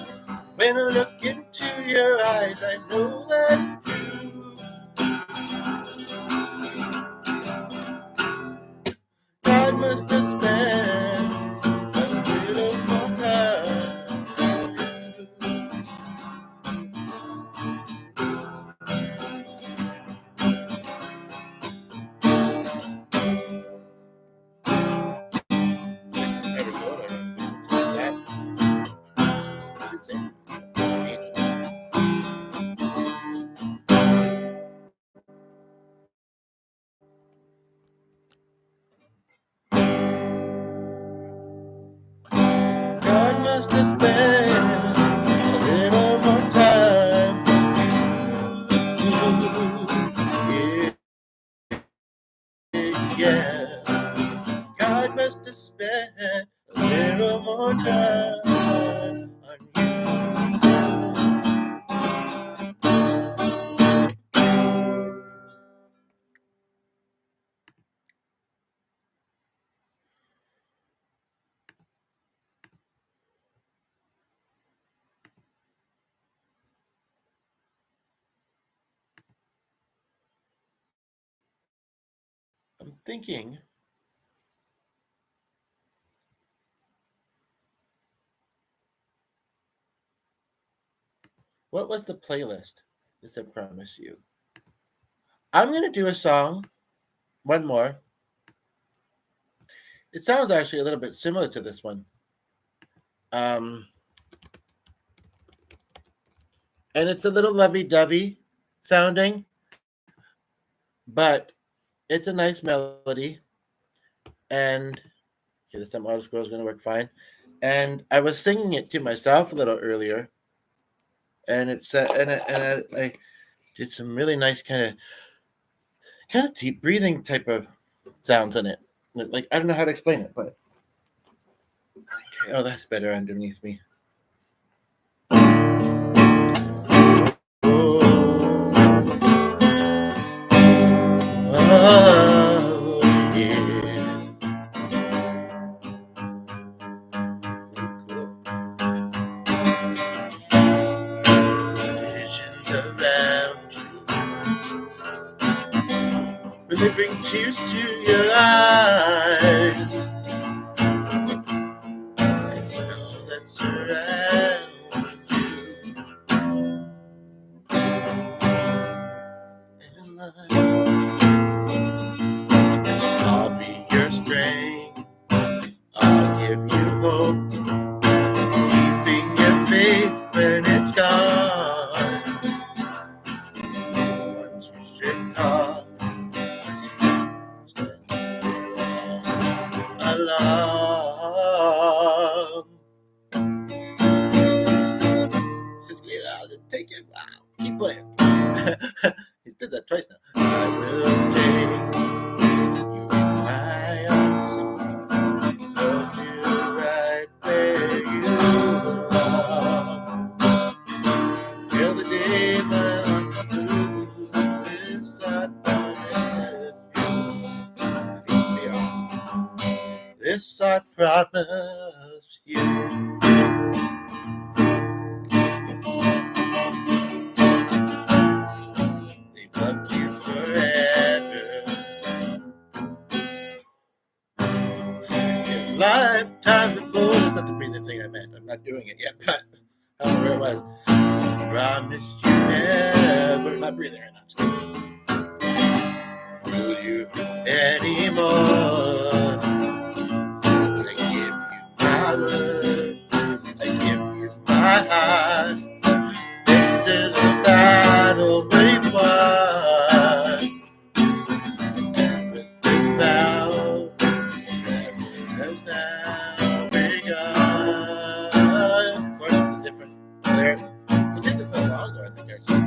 When I look into your eyes, I know that's true. God must have spent a little more time for you. Never thought of that. You could say God must have spent a little more time with you. Yeah. God must have spent a little more time on you. I'm thinking what was the playlist? This I promise you. I'm gonna do a song, one more. It sounds actually a little bit similar to this one. And it's a little lovey-dovey sounding, but it's a nice melody. And okay, this time Auto Scroll is going to work fine. And I was singing it to myself a little earlier, and I did some really nice kind of deep breathing type of sounds in it. Like I don't know how to explain it, but okay, oh, that's better underneath me. Oh, and they bring tears to your eyes. And all that's around you in life. I'll be your strength. I'll give you hope, keeping your faith when it's gone. Once you should call, along. Since we allowed to take it, wow, keep playing. He's did that twice now. I will take you in my arms and hold you right where you belong. Till the day my heart comes through, this I promise you. Beyond. This I promise you. They've loved you forever. In lifetime before, that's not the breathing thing I meant. I'm not doing it yet, but however it was. Promise you never. Not breathing right now. I'm just kidding. Will you anymore? I give you power. I give you my heart. This is a battle we've won. Everything now, everything has now begun. Of course, it's a different lyric. We'll take this no longer, I think, actually.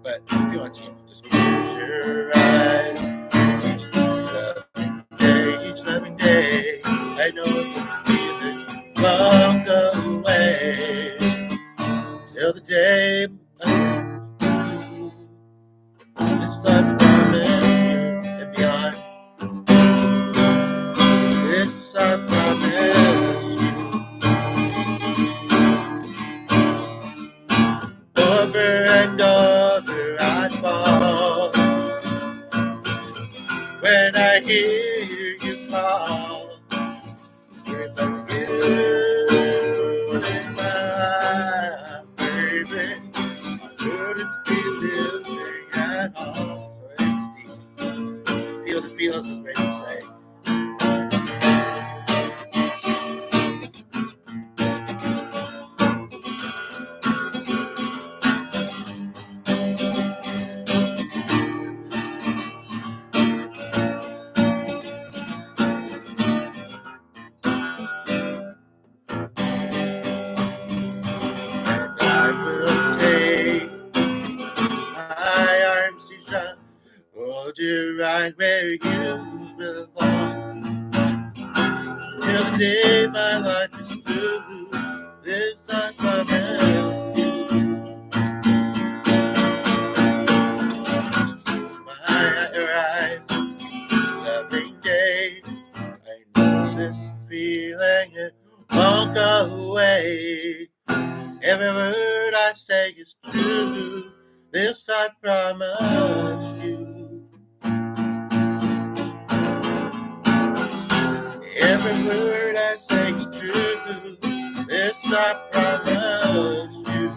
But if you want to, just close your eyes. Each loving day, I know the feeling won't go away. Till the day this I promise you and beyond. This I promise you. Over and over I fall when I hear you call. Without you in my baby, I wouldn't be living at all. So it's deep. Feel the feels, as Ray would say. Hold you right where you belong. Till the day my life is through, this I promise you. My your eyes, loving day. I know this feeling, it won't go away. Every word I say is true. This I promise you. Every word I say is true. This I promise you.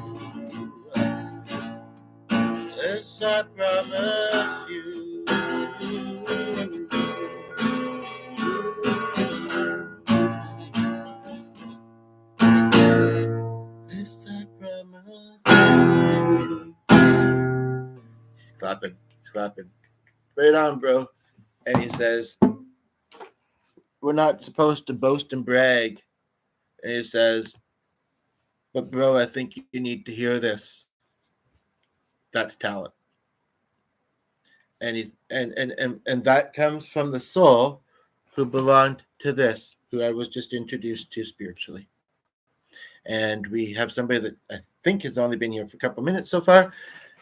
This I promise you. This I promise you. He's clapping. He's clapping. Right on, bro. And he says, we're not supposed to boast and brag. And he says, but bro, I think you need to hear this. That's talent. And he's and that comes from the soul who belonged to this, who I was just introduced to spiritually. And we have somebody that I think has only been here for a couple minutes so far,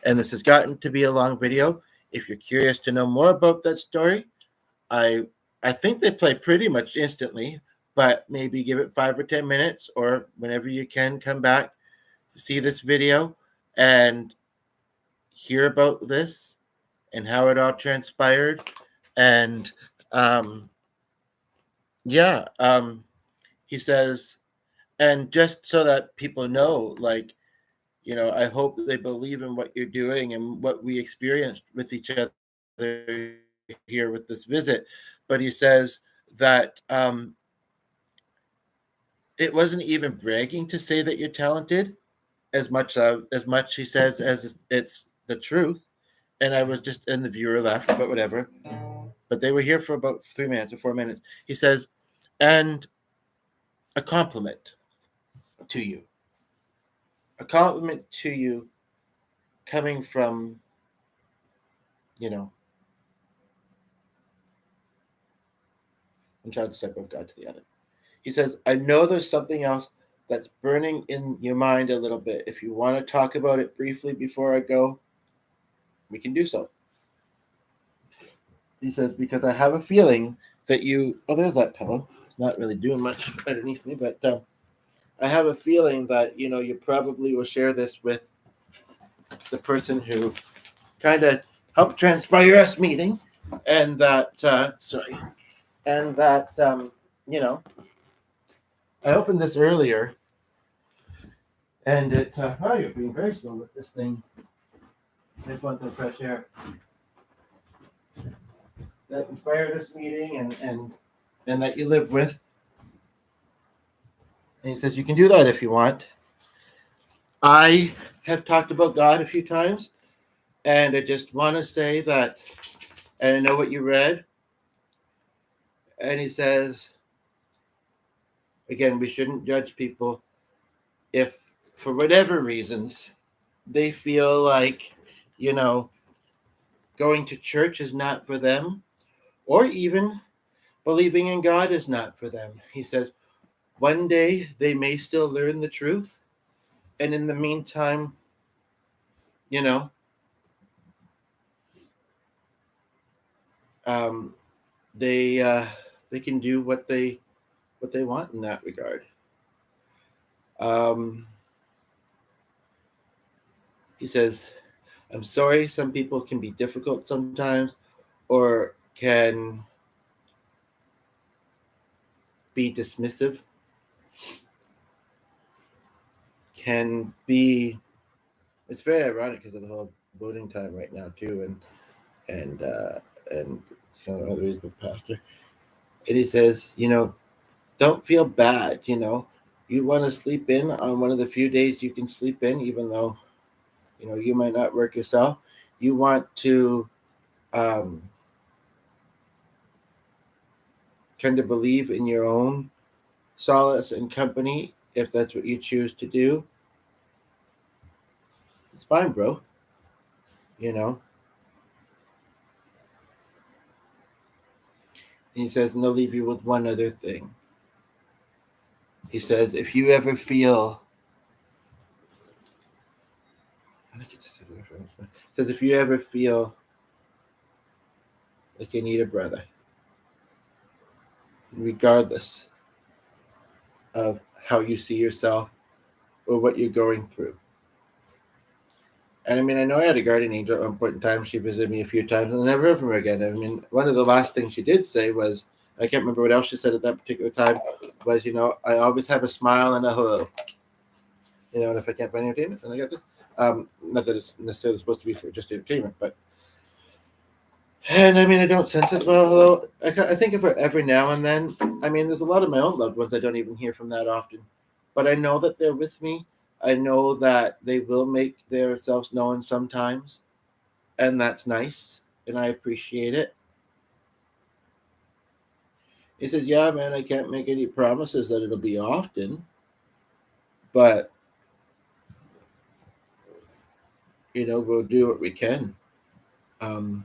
and this has gotten to be a long video. If you're curious to know more about that story, I think they play pretty much instantly, but maybe give it 5 or 10 minutes, or whenever you can come back to see this video and hear about this and how it all transpired. And yeah, he says, and just so that people know, like, I hope they believe in what you're doing and what we experienced with each other here with this visit. But he says that it wasn't even bragging to say that you're talented as much he says as it's the truth. And I was just, and the viewer left, but whatever. But they were here for about 3 minutes or 4 minutes. He says, and a compliment to you, a compliment to you coming from, you know, one child disciple of God to the other. He says, I know there's something else that's burning in your mind a little bit. If you want to talk about it briefly before I go, we can do so. He says, because I have a feeling that there's that pillow. Not really doing much underneath me, but I have a feeling that, you probably will share this with the person who kind of helped transpire us meeting. And that, you know, I opened this earlier, and you're being very slow with this thing. This one's some fresh air. That inspired this meeting, and that you live with. And he says, you can do that if you want. I have talked about God a few times, and I just want to say that, and I know what you read. And he says, again, we shouldn't judge people if, for whatever reasons, they feel like, going to church is not for them, or even believing in God is not for them. He says, one day they may still learn the truth. And in the meantime, you know, they can do what they want in that regard. He says, I'm sorry, some people can be difficult sometimes, or can be dismissive, can be, it's very ironic because of the whole voting time right now too, and kind of another reason with Pastor. And he says, don't feel bad, you want to sleep in on one of the few days you can sleep in, even though, you might not work yourself. You want to kind of believe in your own solace and company, if that's what you choose to do. It's fine, bro. And he says, and I'll leave you with one other thing. He says, if you ever feel, if you ever feel like you need a brother, regardless of how you see yourself or what you're going through. And I mean, I know I had a guardian angel at one point in time. She visited me a few times and I never heard from her again. I mean, one of the last things she did say was, I can't remember what else she said at that particular time, was, I always have a smile and a hello. And if I can't find entertainment, then I got this. Not that it's necessarily supposed to be for just entertainment, but. And I mean, I don't sense it well, hello. I think of her every now and then. I mean, there's a lot of my own loved ones I don't even hear from that often. But I know that they're with me. I know that they will make themselves known sometimes. And that's nice. And I appreciate it. He says, yeah, man, I can't make any promises that it'll be often. But, we'll do what we can. And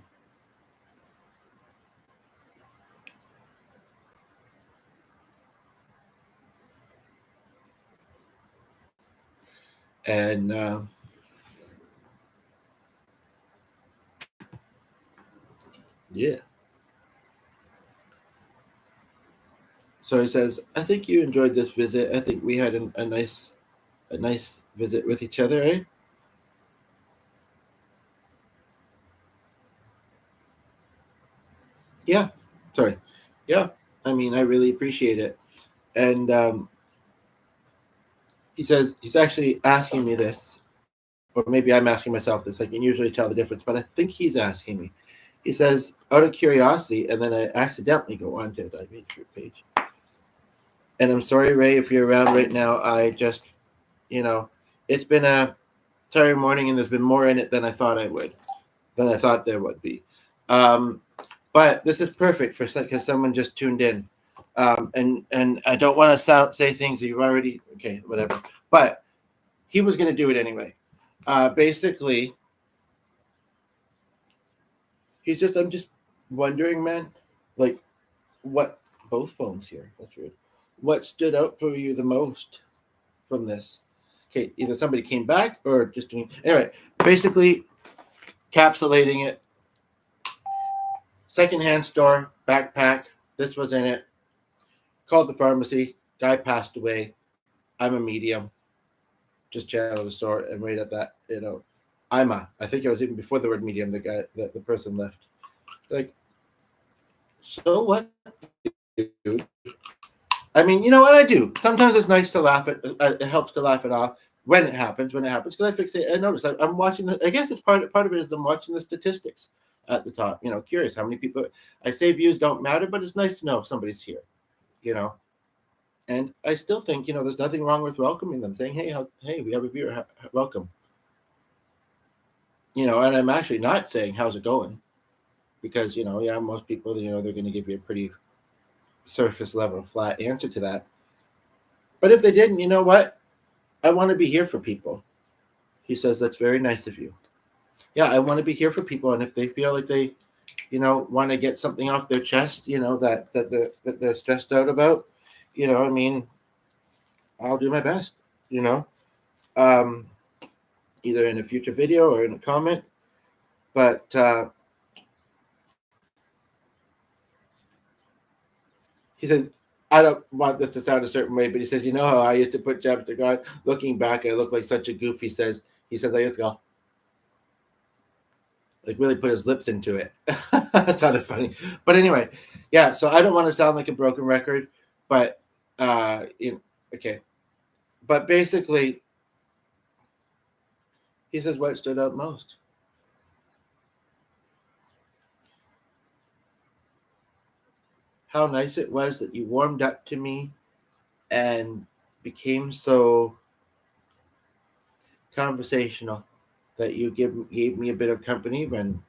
yeah. So he says, I think you enjoyed this visit. I think we had a nice visit with each other, eh? Yeah, sorry. Yeah, I mean, I really appreciate it. And he says he's actually asking me this, or maybe I'm asking myself this. I can usually tell the difference, but I think he's asking me. He says, out of curiosity, and then I accidentally go on to the Dive page. And I'm sorry, Ray, if you're around right now. I just, you know, it's been a Saturday morning, and there's been more in it than I thought than I thought there would be. Um, but this is perfect for because someone just tuned in, and I don't want to say things that you've already whatever. But he was going to do it anyway. Basically, I'm just wondering, man, like what both phones here. That's weird. What stood out for you the most from this? Okay, either somebody came back or just doing anyway. Basically, capsulating it. Secondhand store backpack. This was in it. Called the pharmacy. Guy passed away. I'm a medium. Just channeled the store, and right at that, I think it was even before the word medium. The person left. Like, so what, dude? I mean, you know what I do. Sometimes it's nice to laugh at. It helps to laugh it off when it happens. Because I fixate. I notice. I'm watching the. I guess it's part of it is I'm watching the statistics at the top. Curious how many people. I say views don't matter, but it's nice to know if somebody's here. You know, and I still think there's nothing wrong with welcoming them, saying, hey, we have a viewer. Welcome. And I'm actually not saying how's it going, because most people they're going to give you a pretty surface level flat answer to that. But if they didn't, you know what? I want to be here for people. He says, that's very nice of you. Yeah, I want to be here for people. And if they feel like they, want to get something off their chest, that they're stressed out about, I mean, I'll do my best, um, either in a future video or in a comment. But he says, I don't want this to sound a certain way, but he says, how I used to put jabs to God. Looking back, I look like such a goof. He says, I used to go, like really put his lips into it. That sounded funny. But anyway, yeah, so I don't want to sound like a broken record, but okay. But basically, he says what stood out most. How nice it was that you warmed up to me and became so conversational, that you gave me a bit of company when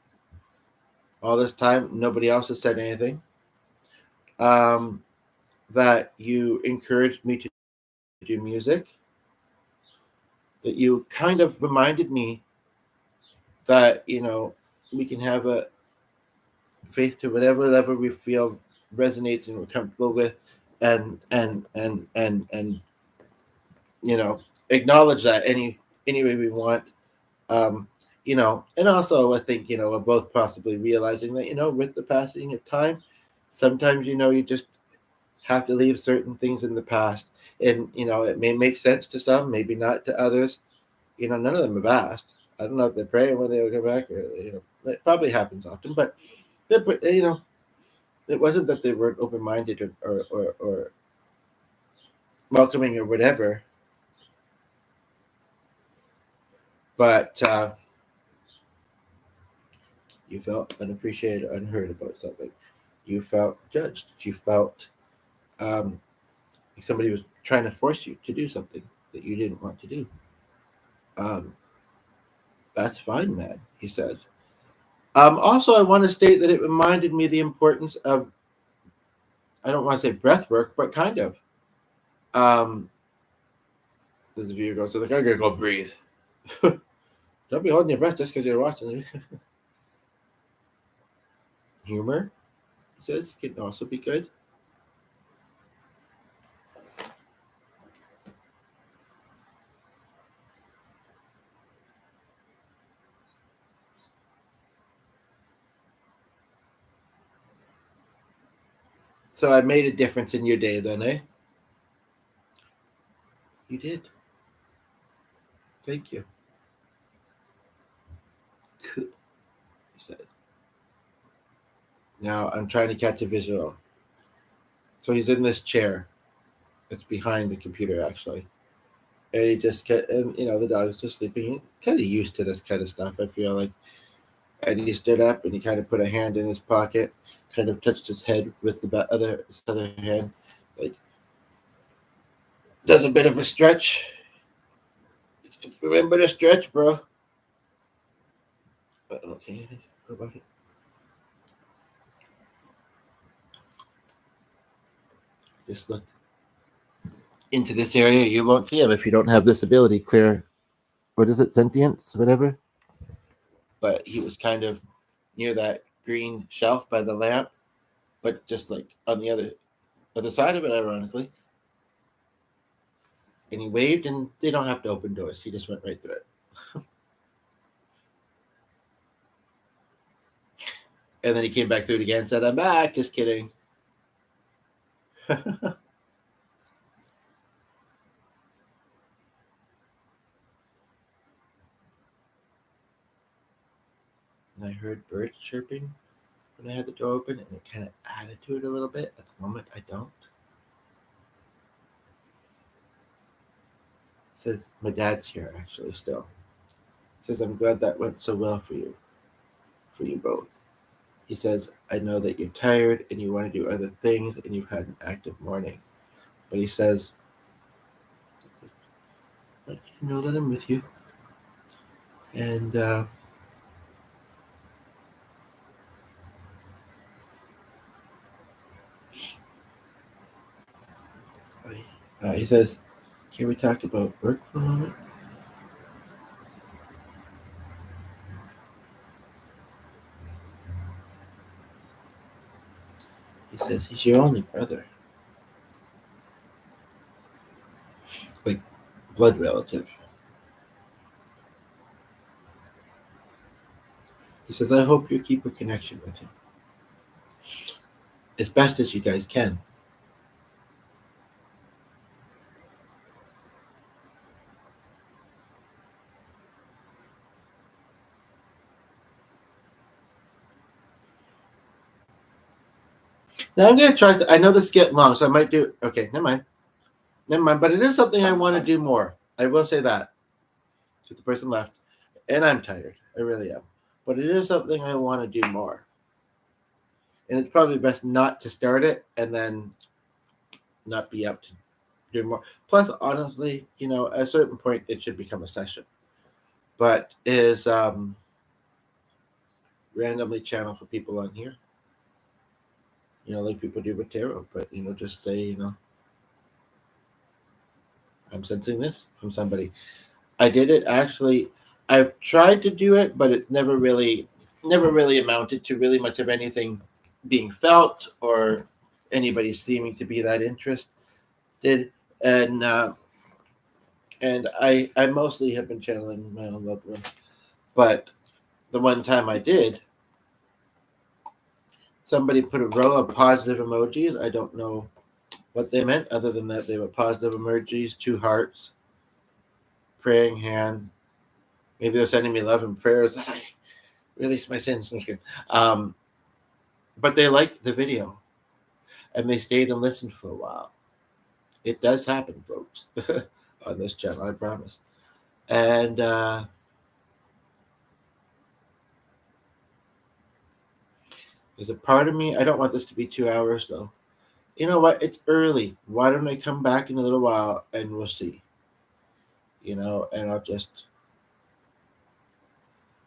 all this time nobody else has said anything. That you encouraged me to do music. That you kind of reminded me that we can have a faith to whatever level we feel resonates and we're comfortable with, and acknowledge that any way we want. um and also I think we're both possibly realizing that with the passing of time, sometimes you just have to leave certain things in the past, and it may make sense to some, maybe not to others. None of them have asked. I don't know if they're praying when they'll come back, or it probably happens often, but it wasn't that they weren't open-minded or welcoming or whatever, but you felt unappreciated, unheard about something. You felt judged. You felt like somebody was trying to force you to do something that you didn't want to do. Um, that's fine, man, he says. Also, I want to state that it reminded me the importance of, I don't want to say breath work, but kind of. Um, this viewer goes, so like, I'm going to go breathe. Don't be holding your breath just because you're watching. Humor, he says, can also be good. So I made a difference in your day then, eh? You did. Thank you. Cool, he says. Now I'm trying to catch a visual. So he's in this chair. It's behind the computer actually. And he just and the dog's just sleeping. Kind of used to this kind of stuff, I feel like. And he stood up and he kind of put a hand in his pocket, kind of touched his head with his other hand, like does a bit of a stretch. Remember to stretch, bro. I don't see anything about it. Just look into this area. You won't see him if you don't have this ability. Clear, what is it? Sentience, whatever. But he was kind of near that green shelf by the lamp, but just like on the other side of it, ironically. And he waved, and they don't have to open doors. He just went right through it. And then he came back through it again and said, "I'm back." Just kidding. And I heard birds chirping when I had the door open, and it kind of added to it a little bit. At the moment, I don't. It says, my dad's here, actually, still. It says, I'm glad that went so well for you both. He says, I know that you're tired and you want to do other things and you've had an active morning. But he says, let you know that I'm with you. And he says, can we talk about work for a moment? He says, he's your only brother. Like, blood relative. He says, I hope you keep a connection with him. As best as you guys can. Now I'm going to try. I know this is getting long, so I might do. Okay, never mind. But it is something I want to do more. I will say that. Because the person left. And I'm tired. I really am. But it is something I want to do more. And it's probably best not to start it and then not be up to do more. Plus, honestly, at a certain point, it should become a session. But is randomly channel for people on here. Like people do with tarot. But, just say, I'm sensing this from somebody. I did it actually. I've tried to do it, but it never really amounted to really much of anything being felt or anybody seeming to be that interested. And I mostly have been channeling my own loved one. But the one time I did, somebody put a row of positive emojis. I don't know what they meant other than that they were positive emojis, 2 hearts, praying hand. Maybe they're sending me love and prayers that I release my sins. But they liked the video and they stayed and listened for a while. It does happen, folks, on this channel, I promise. And there's a part of me, I don't want this to be 2 hours though. You know what? It's early. Why don't I come back in a little while and we'll see? And I'll just.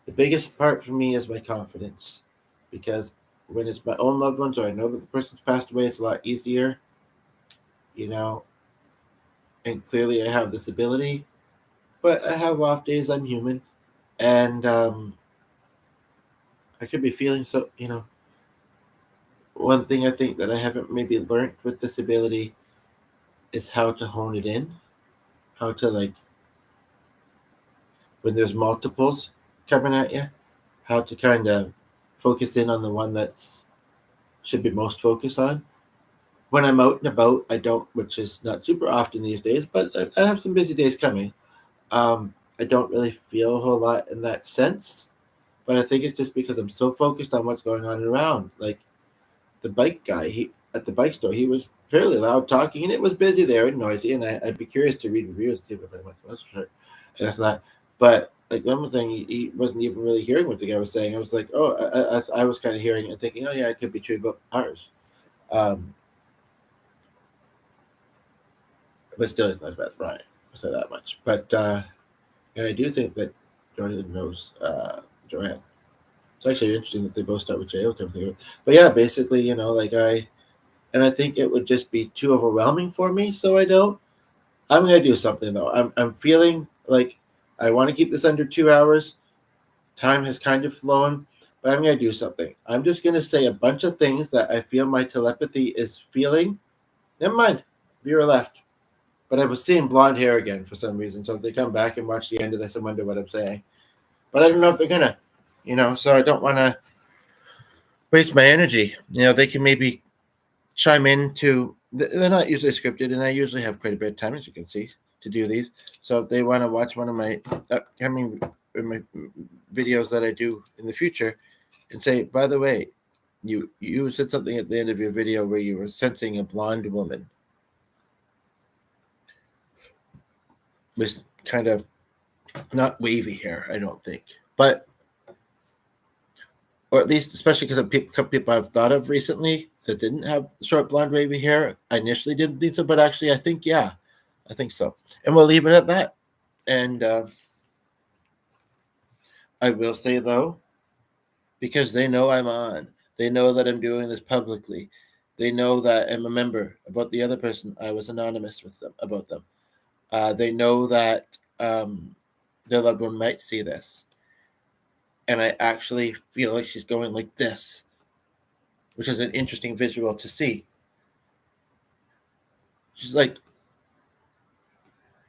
The biggest part for me is my confidence, because when it's my own loved ones or I know that the person's passed away, it's a lot easier, and clearly I have this ability, but I have off days. I'm human, and I could be feeling so, one thing I think that I haven't maybe learned with this ability is how to hone it in, how to, like, when there's multiples coming at you, how to kind of focus in on the one that's should be most focused on. When I'm out and about, I don't, which is not super often these days, but I have some busy days coming. I don't really feel a whole lot in that sense, but I think it's just because I'm so focused on what's going on around. Like, the bike guy, he at the bike store, he was fairly loud talking, and it was busy there and noisy. And I'd be curious to read reviews too, but I went, that's sure. And that's not. But like one thing, he wasn't even really hearing what the guy was saying. I was like, oh, I was kind of hearing and thinking, oh yeah, it could be true about ours. But still, it's not as bad as Brian. I'll say that much. But and I do think that Jordan knows Joanne. It's actually interesting that they both start with J. But yeah, basically, like I think it would just be too overwhelming for me, so I don't. I'm gonna do something though. I'm feeling like I want to keep this under 2 hours. Time has kind of flown, but I'm gonna do something. I'm just gonna say a bunch of things that I feel my telepathy is feeling. Never mind, viewer left. But I was seeing blonde hair again for some reason. So if they come back and watch the end of this and wonder what I'm saying, but I don't know if they're gonna, So I don't want to waste my energy. They can maybe chime in to. They're not usually scripted, and I usually have quite a bit of time, as you can see, to do these. So if they want to watch one of my upcoming my videos that I do in the future, and say, by the way, you said something at the end of your video where you were sensing a blonde woman with kind of not wavy hair, I don't think, but or at least especially because of people I've thought of recently that didn't have short blonde wavy hair. I initially didn't think so, but actually I think so. And we'll leave it at that. And I will say though, because they know I'm on, they know that I'm doing this publicly. They know that I'm a member. About the other person, I was anonymous with them about them. They know that their loved one might see this. And I actually feel like she's going like this, which is an interesting visual to see. She's like,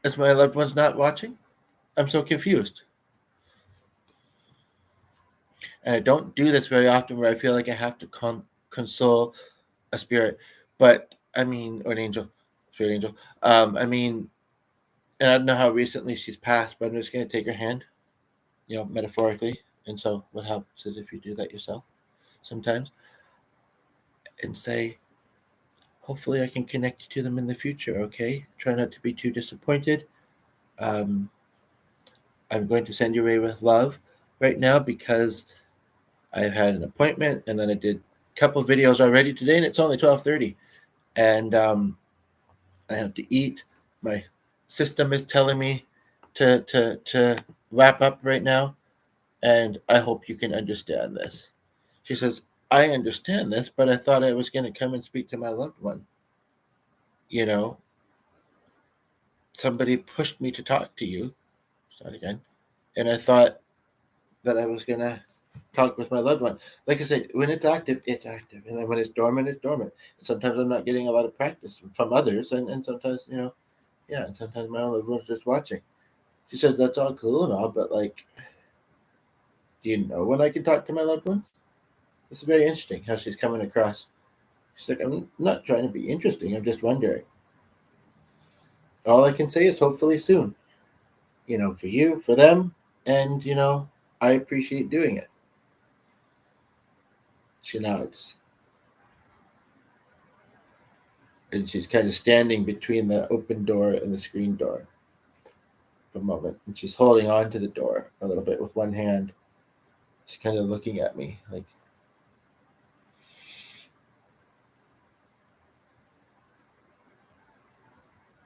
is my loved one's not watching? I'm so confused. And I don't do this very often where I feel like I have to console a spirit, but I mean, or an angel, spirit angel. I mean, and I don't know how recently she's passed, but I'm just going to take her hand, metaphorically. And so what helps is if you do that yourself sometimes and say, hopefully I can connect you to them in the future, okay? Try not to be too disappointed. I'm going to send you away with love right now because I've had an appointment and then I did a couple of videos already today and it's only 12:30 and I have to eat. My system is telling me to wrap up right now and I hope you can understand this. She says, I understand this, but I thought I was going to come and speak to my loved one. Somebody pushed me to talk to you. Start again. And I thought that I was going to talk with my loved one. Like I said, when it's active, it's active. And then when it's dormant, it's dormant. And sometimes I'm not getting a lot of practice from others. And sometimes, and sometimes my own loved one's just watching. She says, that's all cool and all, but like, do you know when I can talk to my loved ones? This is very interesting how she's coming across. She's like, I'm not trying to be interesting. I'm just wondering. All I can say is hopefully soon, for you, for them. And, I appreciate doing it. She nods. And she's kind of standing between the open door and the screen door for a moment. And she's holding on to the door a little bit with one hand. She's kind of looking at me like,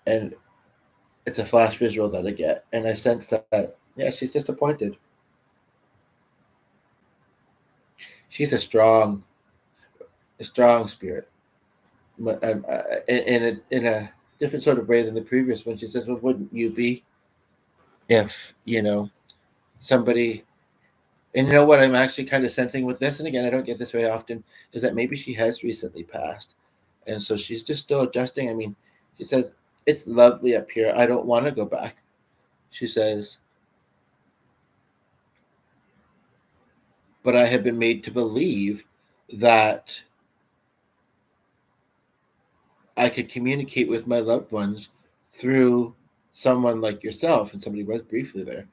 and it's a flash visual that I get. And I sense that, yeah, she's disappointed. She's a strong spirit. But in a different sort of way than the previous one. She says, well, wouldn't you be if, somebody, and you know what I'm actually kind of sensing with this, and again, I don't get this very often, is that maybe she has recently passed. And so she's just still adjusting. I mean, she says, it's lovely up here. I don't want to go back. She says, but I have been made to believe that I could communicate with my loved ones through someone like yourself. And somebody was briefly there.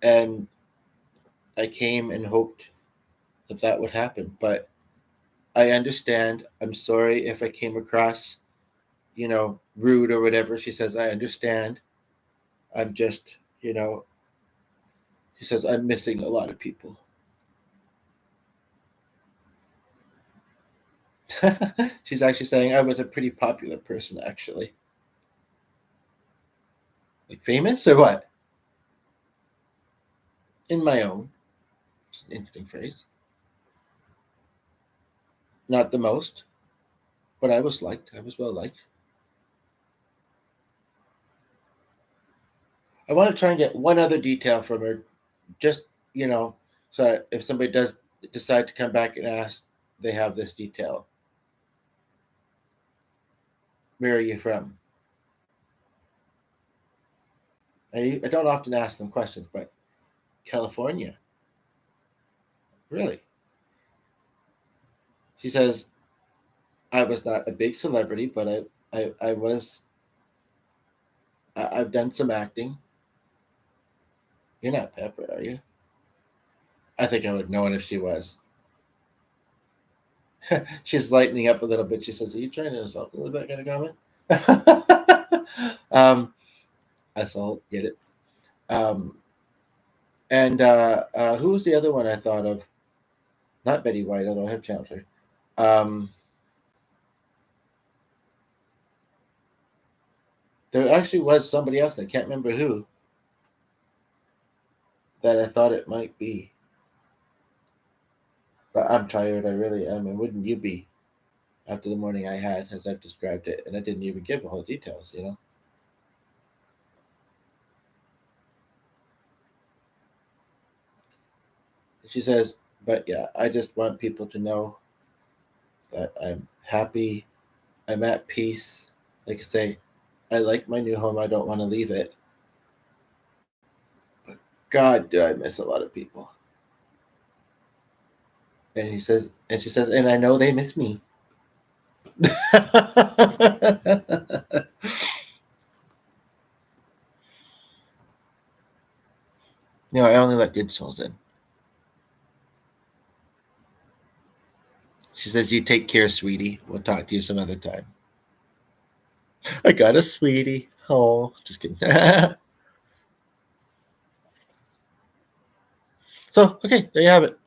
And I came and hoped that would happen. But I understand. I'm sorry if I came across, rude or whatever. She says, I understand. I'm just, she says, I'm missing a lot of people. She's actually saying I was a pretty popular person, actually. Like famous or what? In my own. It's an interesting phrase. Not the most, but I was liked. I was well liked. I want to try and get one other detail from her, just, so if somebody does decide to come back and ask, they have this detail. Where are you from? I don't often ask them questions, but California. Really? She says, I was not a big celebrity, but I was, I've done some acting. You're not Pepper, are you? I think I would know it if she was. She's lightening up a little bit. She says, are you trying to insult me with that kind of comment? I saw get it. And who was the other one I thought of? Not Betty White, although I have challenged her. There actually was somebody else. I can't remember who. That I thought it might be. But I'm tired. I really am. And wouldn't you be? After the morning I had, as I've described it, and I didn't even give all the details. She says, but yeah, I just want people to know that I'm happy. I'm at peace. Like I say, I like my new home. I don't want to leave it. But God, do I miss a lot of people. And she says, and I know they miss me. I only let good souls in. She says, you take care, sweetie. We'll talk to you some other time. I got a sweetie. Oh, just kidding. So, okay, there you have it.